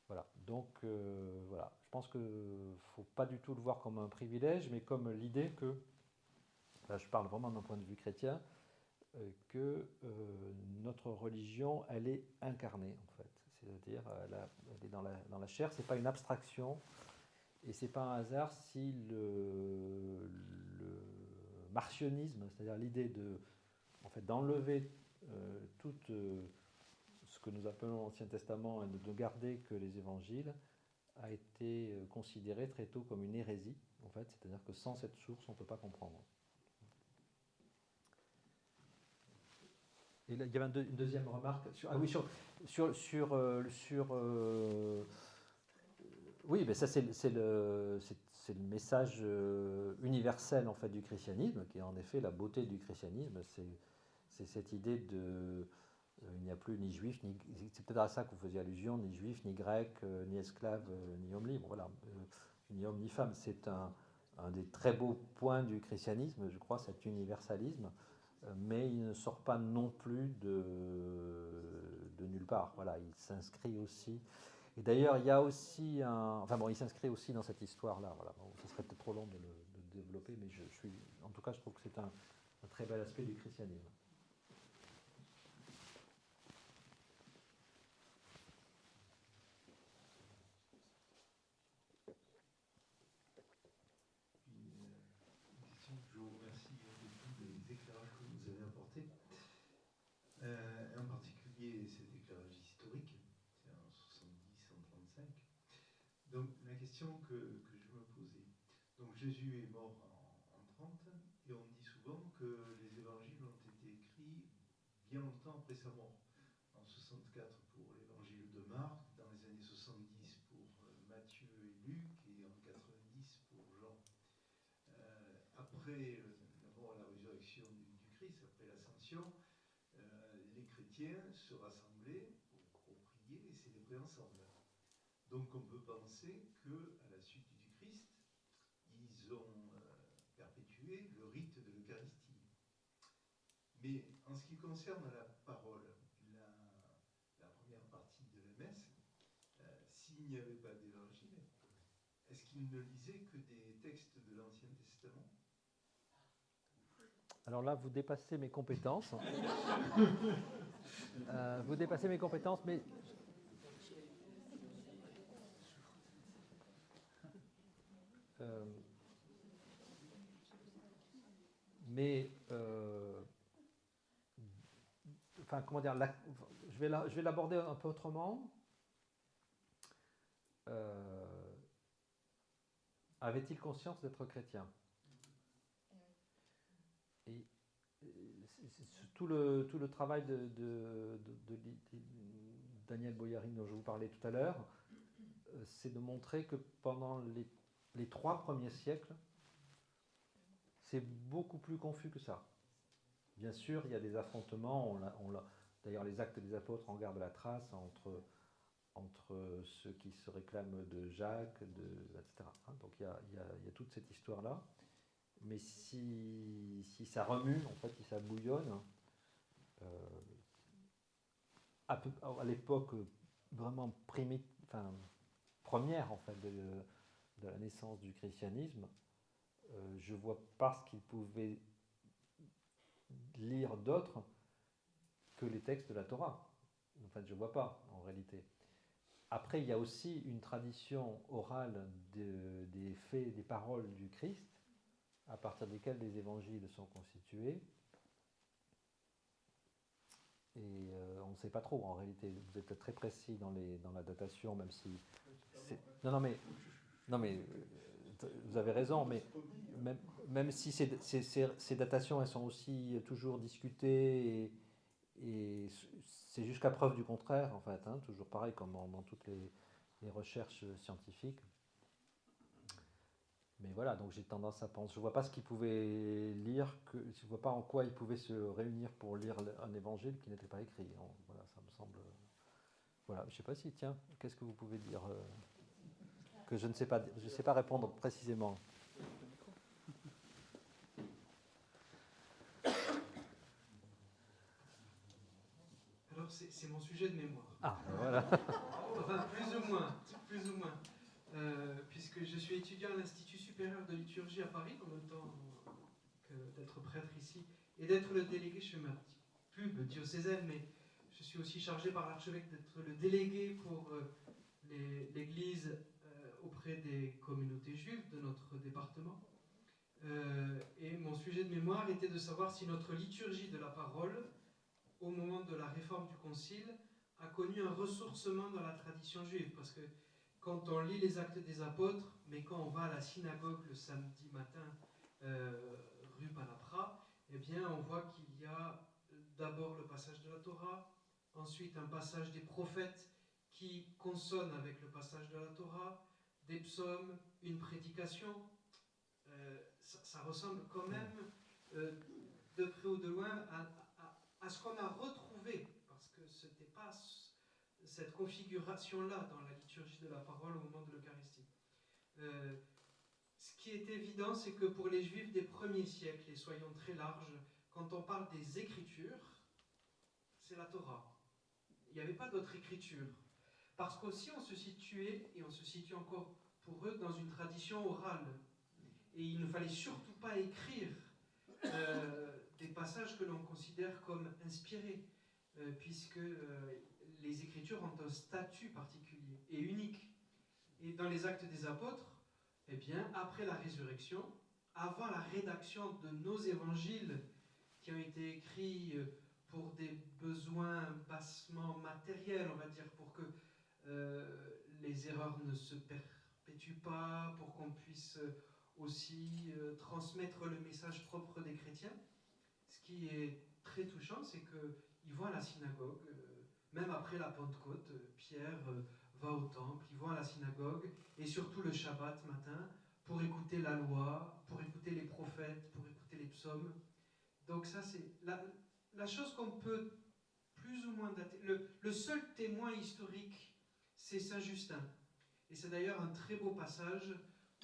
Voilà. Donc voilà, je pense qu'il ne faut pas du tout le voir comme un privilège, mais comme l'idée que, là je parle vraiment d'un point de vue chrétien, que notre religion, elle est incarnée en fait. C'est-à-dire, elle est dans la chair, c'est pas une abstraction, et c'est pas un hasard si le marcionisme, c'est-à-dire l'idée d'enlever tout ce que nous appelons l'Ancien Testament et de ne garder que les évangiles, a été considéré très tôt comme une hérésie, en fait, c'est-à-dire que sans cette source, on ne peut pas comprendre. Et là, il y avait une deuxième remarque. Oui, mais ça c'est le message universel en fait du christianisme, qui est en effet la beauté du christianisme. C'est cette idée de il n'y a plus ni juif, c'est peut-être à ça que vous faisiez allusion, ni juif, ni grec, ni esclave, ni homme libre. Voilà, ni homme ni femme. C'est un des très beaux points du christianisme, je crois, cet universalisme. Mais il ne sort pas non plus de nulle part. Voilà, il s'inscrit aussi. Et d'ailleurs, il y a aussi il s'inscrit aussi dans cette histoire-là. Voilà. Bon, ça serait peut-être trop long de le développer, mais en tout cas, je trouve que c'est un très bel aspect du christianisme. Je vous remercie de tous les éclairages que vous avez apportés. En particulier cet éclairage historique, c'est en 70, en 35. Donc la question que je me posais, donc Jésus est mort en 30, et on dit souvent que les évangiles ont été écrits bien longtemps après sa mort. En 64 pour l'évangile de Marc, dans les années 70 pour Matthieu et Luc, et en 90 pour Jean. Après la mort et la résurrection du Christ, après l'ascension, les chrétiens se rassemblaient pour prier et célébrer ensemble. Donc on peut penser qu'à la suite du Christ, ils ont perpétué le rite de l'Eucharistie. Mais en ce qui concerne la parole, la première partie de la messe, s'il n'y avait pas d'évangile, est-ce qu'ils ne lisaient que des textes de l'Ancien Testament ? Alors là, vous dépassez mes compétences. Vous dépassez mes compétences, mais enfin, comment dire, je vais l'aborder un peu autrement. Avait-il conscience d'être chrétien ? Et tout le travail de Daniel Boyarin dont je vous parlais tout à l'heure, c'est de montrer que pendant les 3 premiers siècles, c'est beaucoup plus confus que ça. Bien sûr, il y a des affrontements, d'ailleurs les Actes des Apôtres en gardent la trace entre ceux qui se réclament de Jacques, etc. Donc il y a toute cette histoire-là. Mais si ça remue, en fait, si ça bouillonne, à l'époque vraiment première en fait de la naissance du christianisme, je ne vois pas ce qu'ils pouvaient lire d'autre que les textes de la Torah. En fait, je ne vois pas en réalité. Après, il y a aussi une tradition orale des faits, des paroles du Christ, à partir desquels les évangiles sont constitués. Et on ne sait pas trop en réalité. Vous êtes très précis dans la datation, même si... Non, mais vous avez raison, mais même si ces datations, elles sont aussi toujours discutées, et c'est jusqu'à preuve du contraire, en fait, toujours pareil comme dans toutes les recherches scientifiques. Mais voilà, donc j'ai tendance à penser, je ne vois pas ce qu'ils pouvaient lire, je ne vois pas en quoi ils pouvaient se réunir pour lire un évangile qui n'était pas écrit. Voilà, ça me semble... Voilà, je ne sais pas si, tiens, qu'est-ce que vous pouvez dire que je ne sais pas répondre précisément. Alors c'est mon sujet de mémoire. Ah, voilà. Enfin, plus ou moins. Puisque je suis étudiant à l'Institut supérieur de liturgie à Paris, en même temps que d'être prêtre ici, et d'être le délégué, je fais ma petite pub diocésaine, mais je suis aussi chargé par l'archevêque d'être le délégué pour l'Église auprès des communautés juives de notre département. Et mon sujet de mémoire était de savoir si notre liturgie de la parole, au moment de la réforme du Concile, a connu un ressourcement dans la tradition juive, parce que quand on lit les Actes des Apôtres, mais quand on va à la synagogue le samedi matin, rue Balapra, eh bien on voit qu'il y a d'abord le passage de la Torah, ensuite un passage des prophètes qui consonne avec le passage de la Torah, des psaumes, une prédication. Ça ressemble quand même, de près ou de loin, à ce qu'on a retrouvé, parce que ce n'était pas cette configuration-là dans la liturgie de la parole au moment de l'Eucharistie. Ce qui est évident, c'est que pour les Juifs des premiers siècles, et soyons très larges, quand on parle des Écritures, c'est la Torah. Il n'y avait pas d'autre écriture. Parce qu'aussi on se situait, et on se situe encore pour eux, dans une tradition orale. Et il ne fallait surtout pas écrire des passages que l'on considère comme inspirés, puisque les Écritures ont un statut particulier et unique. Et dans les Actes des Apôtres, eh bien, après la résurrection, avant la rédaction de nos évangiles, qui ont été écrits pour des besoins bassement matériels, on va dire, pour que les erreurs ne se perpétuent pas, pour qu'on puisse aussi transmettre le message propre des chrétiens. Ce qui est très touchant, c'est qu'ils vont à la synagogue, même après la Pentecôte, Pierre va au temple, ils vont à la synagogue, et surtout le Shabbat matin, pour écouter la loi, pour écouter les prophètes, pour écouter les psaumes. Donc ça, c'est la chose qu'on peut plus ou moins dater. Le seul témoin historique, c'est Saint Justin. Et c'est d'ailleurs un très beau passage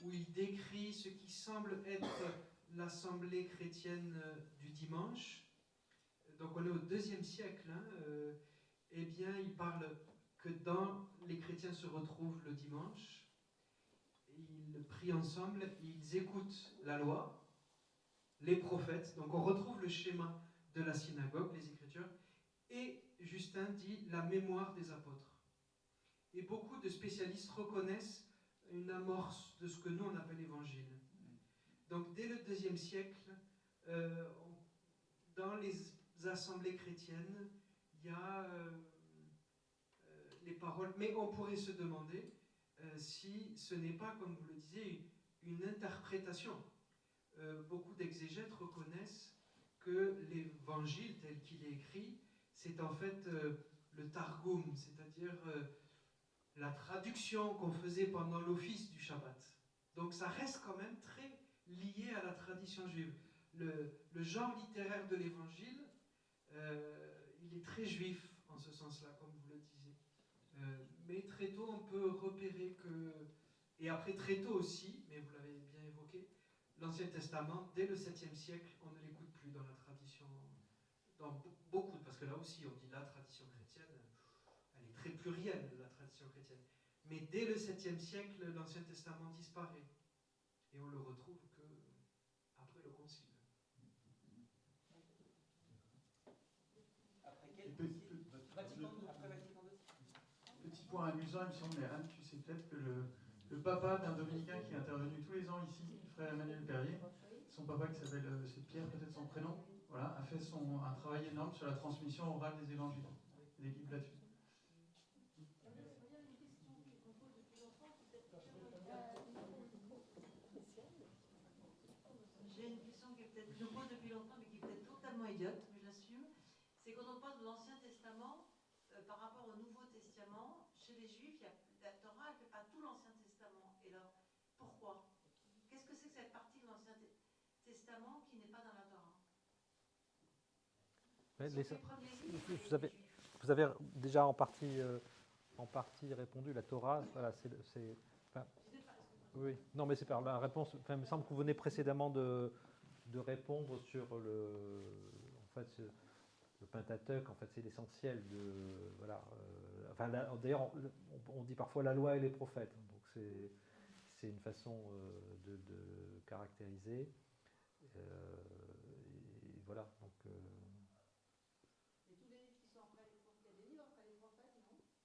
où il décrit ce qui semble être l'assemblée chrétienne du dimanche. Donc on est au IIe siècle. Eh bien, il parle que les chrétiens se retrouvent le dimanche, ils prient ensemble, ils écoutent la loi, les prophètes. Donc on retrouve le schéma de la synagogue, les Écritures, et Justin dit la mémoire des apôtres. Et beaucoup de spécialistes reconnaissent une amorce de ce que nous on appelle l'évangile. Donc dès le IIe siècle, dans les assemblées chrétiennes, il y a les paroles, mais on pourrait se demander si ce n'est pas, comme vous le disiez, une interprétation. Beaucoup d'exégètes reconnaissent que l'évangile tel qu'il est écrit, c'est en fait le Targum, c'est-à-dire la traduction qu'on faisait pendant l'office du Shabbat. Donc ça reste quand même très lié à la tradition juive. Le genre littéraire de l'évangile, il est très juif en ce sens-là, comme vous le disiez. Mais très tôt, on peut repérer que... Et après, très tôt aussi, mais vous l'avez bien évoqué, l'Ancien Testament, dès le 7e siècle, on ne l'écoute plus dans la tradition, dans beaucoup, parce que là aussi, on dit la tradition chrétienne, elle est très plurielle, la tradition chrétienne. Mais dès le 7e siècle, l'Ancien Testament disparaît. Et on le retrouve que après le Concile. Après quel concile? Après Vatican II. Petit point amusant, il me semble, mais Anne, tu sais peut-être que le papa d'un dominicain qui est intervenu tous les ans ici, frère Emmanuel Perrier, son papa qui s'appelle, c'est Pierre peut-être son prénom, voilà, a fait un travail énorme sur la transmission orale des évangiles, des livres là-dessus. J'ai une question qui est peut-être, je pose depuis longtemps, mais qui est peut-être totalement idiote, mais je l'assume. C'est quand on parle de l'Ancien Testament, par rapport au Nouveau Testament, chez les Juifs, la Torah ne fait pas tout l'Ancien Testament. Et alors, pourquoi? Qu'est-ce que c'est que cette partie de l'Ancien Testament qui n'est pas dans la Torah? Vous avez déjà en partie répondu. La Torah, voilà, oui, non, mais c'est par la réponse. Enfin, il me semble que vous venez précédemment de répondre sur le Pentateuque. En fait, c'est l'essentiel de voilà. D'ailleurs, on dit parfois la loi et les prophètes. Donc c'est une façon de caractériser. Et voilà. Donc. Et tous les livres qui sont après les prophètes, il y a des livres après les prophètes, non?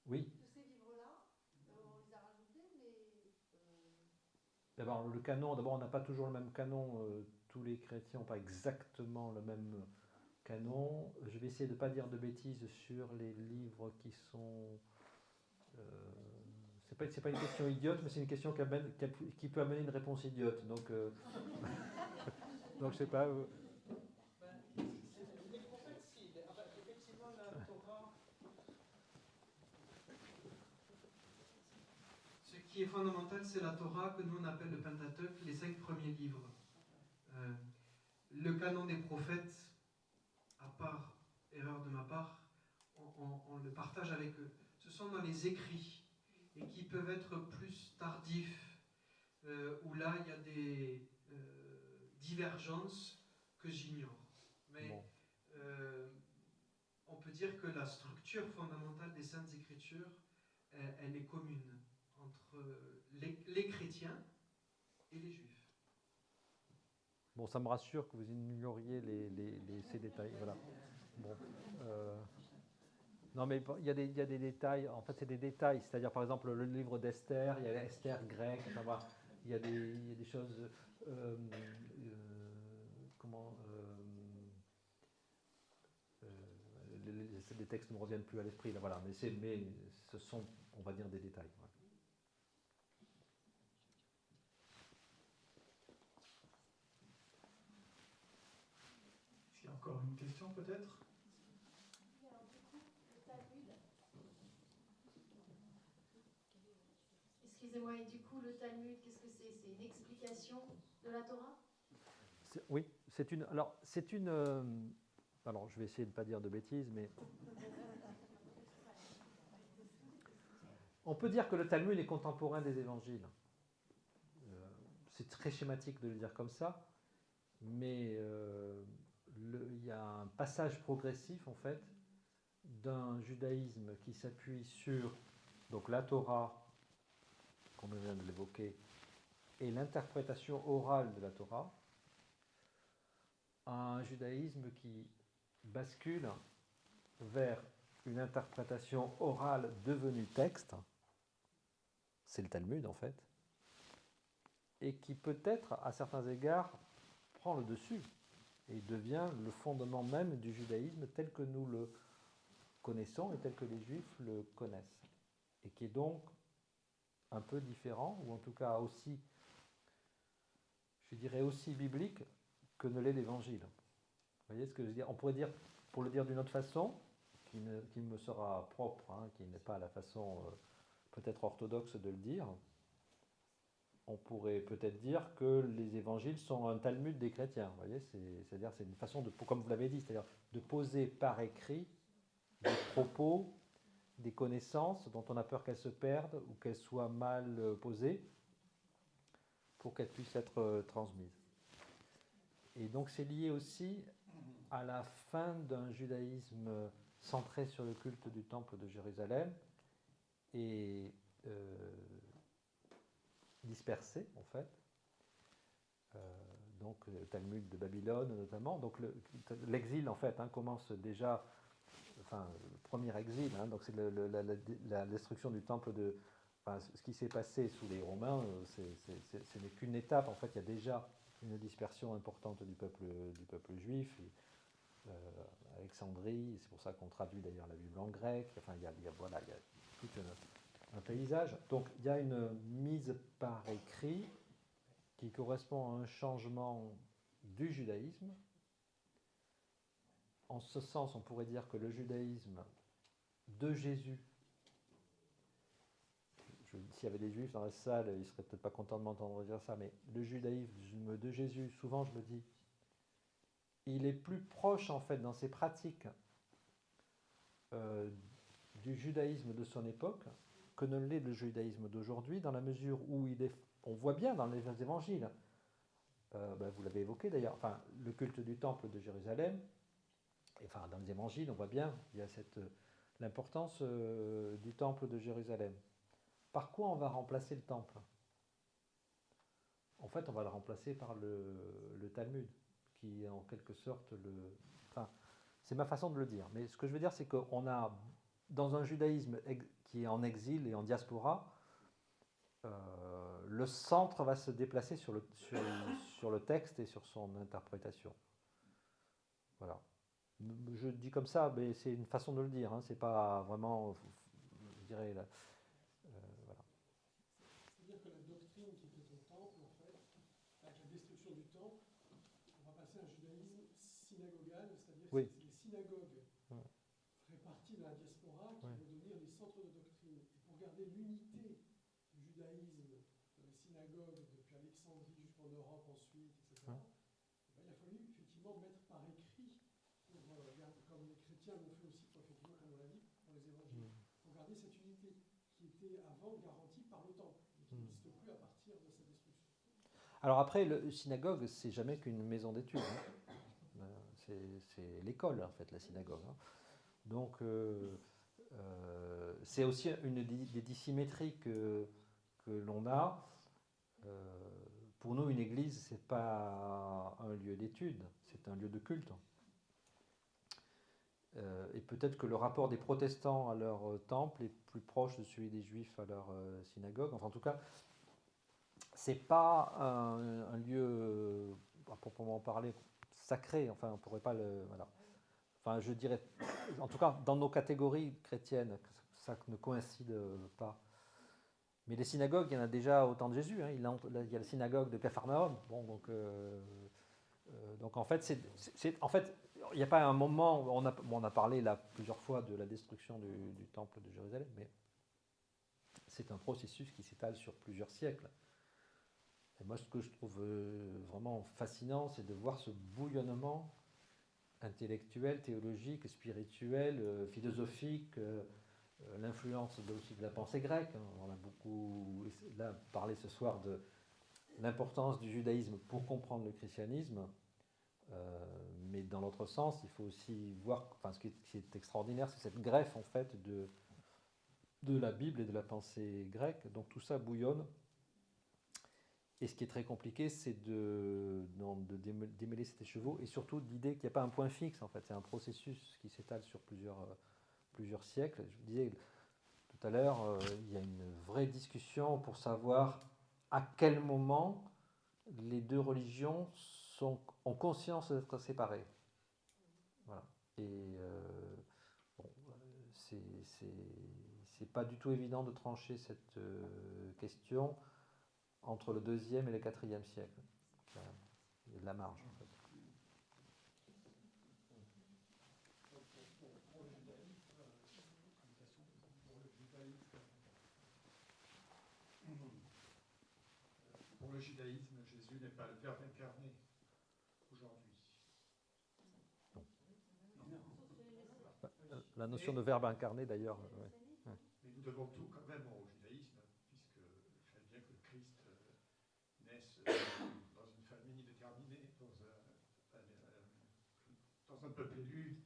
Oui. Tous ces livres-là, on les a rajoutés, mais... D'abord, le canon, on n'a pas toujours le même canon. Tous les chrétiens n'ont pas exactement le même canon. Je vais essayer de ne pas dire de bêtises sur les livres qui sont... c'est pas une question idiote, mais c'est une question qui peut amener une réponse idiote. Donc, donc je sais pas... Les prophètes, si. qui est fondamental, c'est la Torah, que nous on appelle le Pentateuque, les 5 premiers livres. Le canon des prophètes, à part erreur de ma part, on le partage avec eux. Ce sont dans les écrits, et qui peuvent être plus tardifs, où là il y a des divergences que j'ignore. Mais Bon. On peut dire que la structure fondamentale des Saintes Écritures, elle est commune entre les chrétiens et les juifs. Bon, ça me rassure que vous ignoriez ces détails. Voilà. Bon, non, mais il y a des détails. En fait, c'est des détails. C'est-à-dire, par exemple, le livre d'Esther, il y a l'Esther grecque. Enfin, voilà, il y a des choses. Les textes ne me reviennent plus à l'esprit. Là, voilà. Mais ce sont, on va dire, des détails. Voilà. Est-ce qu'il y a encore une question peut-être? Oui, alors du coup, le Talmud. Excusez-moi, et du coup, le Talmud, qu'est-ce que c'est? C'est une explication de la Torah? Oui, c'est une. Alors, c'est une. Alors, je vais essayer de ne pas dire de bêtises, mais. On peut dire que le Talmud est contemporain des évangiles. C'est très schématique de le dire comme ça, mais il y a un passage progressif, en fait, d'un judaïsme qui s'appuie sur donc, la Torah, comme on vient de l'évoquer, et l'interprétation orale de la Torah, à un judaïsme qui bascule vers une interprétation orale devenue texte, c'est le Talmud en fait, et qui peut-être, à certains égards, prend le dessus et devient le fondement même du judaïsme tel que nous le connaissons et tel que les Juifs le connaissent, et qui est donc un peu différent, ou en tout cas aussi, je dirais aussi biblique que ne l'est l'Évangile. Vous voyez ce que je veux dire? On pourrait dire, pour le dire d'une autre façon, qui me sera propre, hein, qui n'est pas la façon peut-être orthodoxe de le dire, on pourrait peut-être dire que les évangiles sont un Talmud des chrétiens. Vous voyez, c'est-à-dire c'est une façon de, comme vous l'avez dit, c'est-à-dire de poser par écrit des propos, des connaissances dont on a peur qu'elles se perdent ou qu'elles soient mal posées pour qu'elles puissent être transmises. Et donc c'est lié aussi à la fin d'un judaïsme centré sur le culte du temple de Jérusalem et dispersé en fait. Donc le Talmud de Babylone notamment. Donc l'exil en fait commence déjà, enfin le premier exil, donc c'est la destruction du temple de. Enfin, ce qui s'est passé sous les Romains, ce n'est qu'une étape. En fait, il y a déjà une dispersion importante du peuple juif. Alexandrie, c'est pour ça qu'on traduit d'ailleurs la Bible en grec. Enfin, il y a tout un paysage. Donc, il y a une mise par écrit qui correspond à un changement du judaïsme. En ce sens, on pourrait dire que le judaïsme de Jésus, s'il y avait des juifs dans la salle, ils ne seraient peut-être pas contents de m'entendre dire ça, mais le judaïsme de Jésus, souvent je me dis, il est plus proche en fait dans ses pratiques du judaïsme de son époque que ne l'est le judaïsme d'aujourd'hui, dans la mesure où on voit bien dans les évangiles, vous l'avez évoqué d'ailleurs, enfin, le culte du temple de Jérusalem, enfin dans les évangiles on voit bien, il y a l'importance du temple de Jérusalem. Par quoi on va remplacer le temple? En fait, on va le remplacer par le Talmud, qui est en quelque sorte Enfin, c'est ma façon de le dire. Mais ce que je veux dire, c'est qu'on a, dans un judaïsme qui est en exil et en diaspora, le centre va se déplacer sur le texte et sur son interprétation. Voilà. Je dis comme ça, mais c'est une façon de le dire. C'est pas vraiment, je dirais, voilà. C'est-à-dire que la doctrine qui était au temple, en fait, avec la destruction du temple, on va passer à un judaïsme synagogal, c'est-à-dire Oui. que c'est les synagogues réparties dans la diaspora qui vont devenir les centres de doctrine. Et pour garder l'unité du judaïsme dans les synagogues depuis Alexandrie jusqu'en Europe ensuite, etc., il a fallu effectivement mettre par écrit, comme les chrétiens l'ont fait aussi, effectivement, comme on l'a dit, pour les évangiles, pour garder cette unité qui était avant garantie par le temple, et qui n'existe plus à partir de sa destruction. Alors après, le synagogue, c'est jamais qu'une maison d'études. Hein. C'est l'école, en fait, la synagogue. Hein. Donc, c'est aussi une des dissymétries que l'on a. Pour nous, une église, c'est pas un lieu d'étude, c'est un lieu de culte. Et peut-être que le rapport des protestants à leur temple est plus proche de celui des juifs à leur synagogue. Enfin, en tout cas, c'est pas un lieu, à proprement parler, sacré. Enfin, on pourrait pas le... Voilà. Enfin, je dirais, en tout cas, dans nos catégories chrétiennes, ça ne coïncide pas. Mais les synagogues, il y en a déjà au temps de Jésus. Hein. Il y a la synagogue de Capharnaüm. Bon, donc en fait, il n'y a pas un moment où on a parlé là plusieurs fois de la destruction du temple de Jérusalem, mais c'est un processus qui s'étale sur plusieurs siècles. Et moi, ce que je trouve vraiment fascinant, c'est de voir ce bouillonnement intellectuel, théologique, spirituel, philosophique, l'influence aussi de la pensée grecque. On a beaucoup là parlé ce soir de l'importance du judaïsme pour comprendre le christianisme, mais dans l'autre sens, il faut aussi voir, enfin, ce qui est extraordinaire, c'est cette greffe en fait de la Bible et de la pensée grecque. Donc tout ça bouillonne. Et ce qui est très compliqué, c'est de démêler cet écheveau, et surtout l'idée qu'il n'y a pas un point fixe, en fait. C'est un processus qui s'étale sur plusieurs siècles. Je vous disais tout à l'heure, il y a une vraie discussion pour savoir à quel moment les deux religions ont conscience d'être séparées. Voilà. Et bon, c'est pas du tout évident de trancher cette question entre le 2e et le 4e siècle. Il y a de la marge, en fait. Pour le judaïsme, Jésus n'est pas le Verbe incarné aujourd'hui. La notion de verbe incarné, d'ailleurs. Ouais. Mais nous devons tout quand même au judaïsme, puisque il fallait bien que le Christ naisse dans une famille déterminée, dans un peuple élu.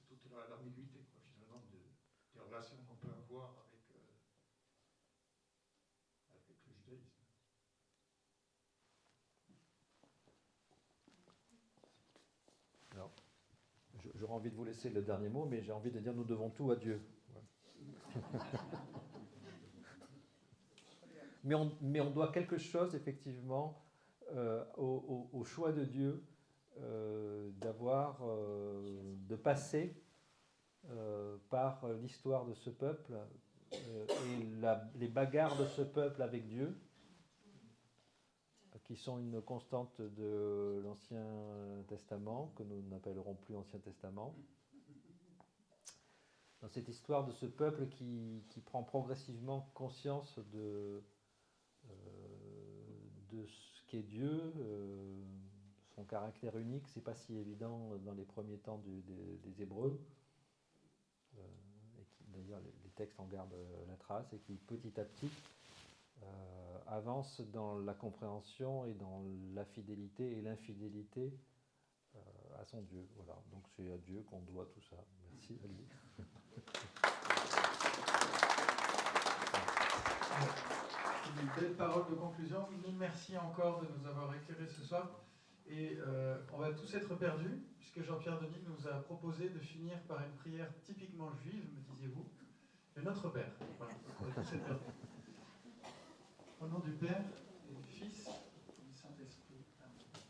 C'est toute l'ambiguïté, finalement, des relations qu'on peut avoir avec le judaïsme. Alors, j'aurais envie de vous laisser le dernier mot, mais j'ai envie de dire nous devons tout à Dieu. Ouais. mais on doit quelque chose, effectivement, au choix de Dieu, de passer par l'histoire de ce peuple et les bagarres de ce peuple avec Dieu, qui sont une constante de l'Ancien Testament, que nous n'appellerons plus Ancien Testament. Dans cette histoire de ce peuple qui prend progressivement conscience de ce qu'est Dieu, son caractère unique, c'est pas si évident dans les premiers temps des Hébreux, et qui d'ailleurs les textes en gardent la trace, et qui petit à petit avance dans la compréhension et dans la fidélité et l'infidélité à son Dieu. Voilà, donc c'est à Dieu qu'on doit tout ça. Merci à lui. Une belle parole de conclusion. Mille merci encore de nous avoir éclairés ce soir. Et on va tous être perdus, puisque Jean-Pierre Denis nous a proposé de finir par une prière typiquement juive, me disiez-vous, le Notre Père. Voilà, on va tous être perdus. Au nom du Père,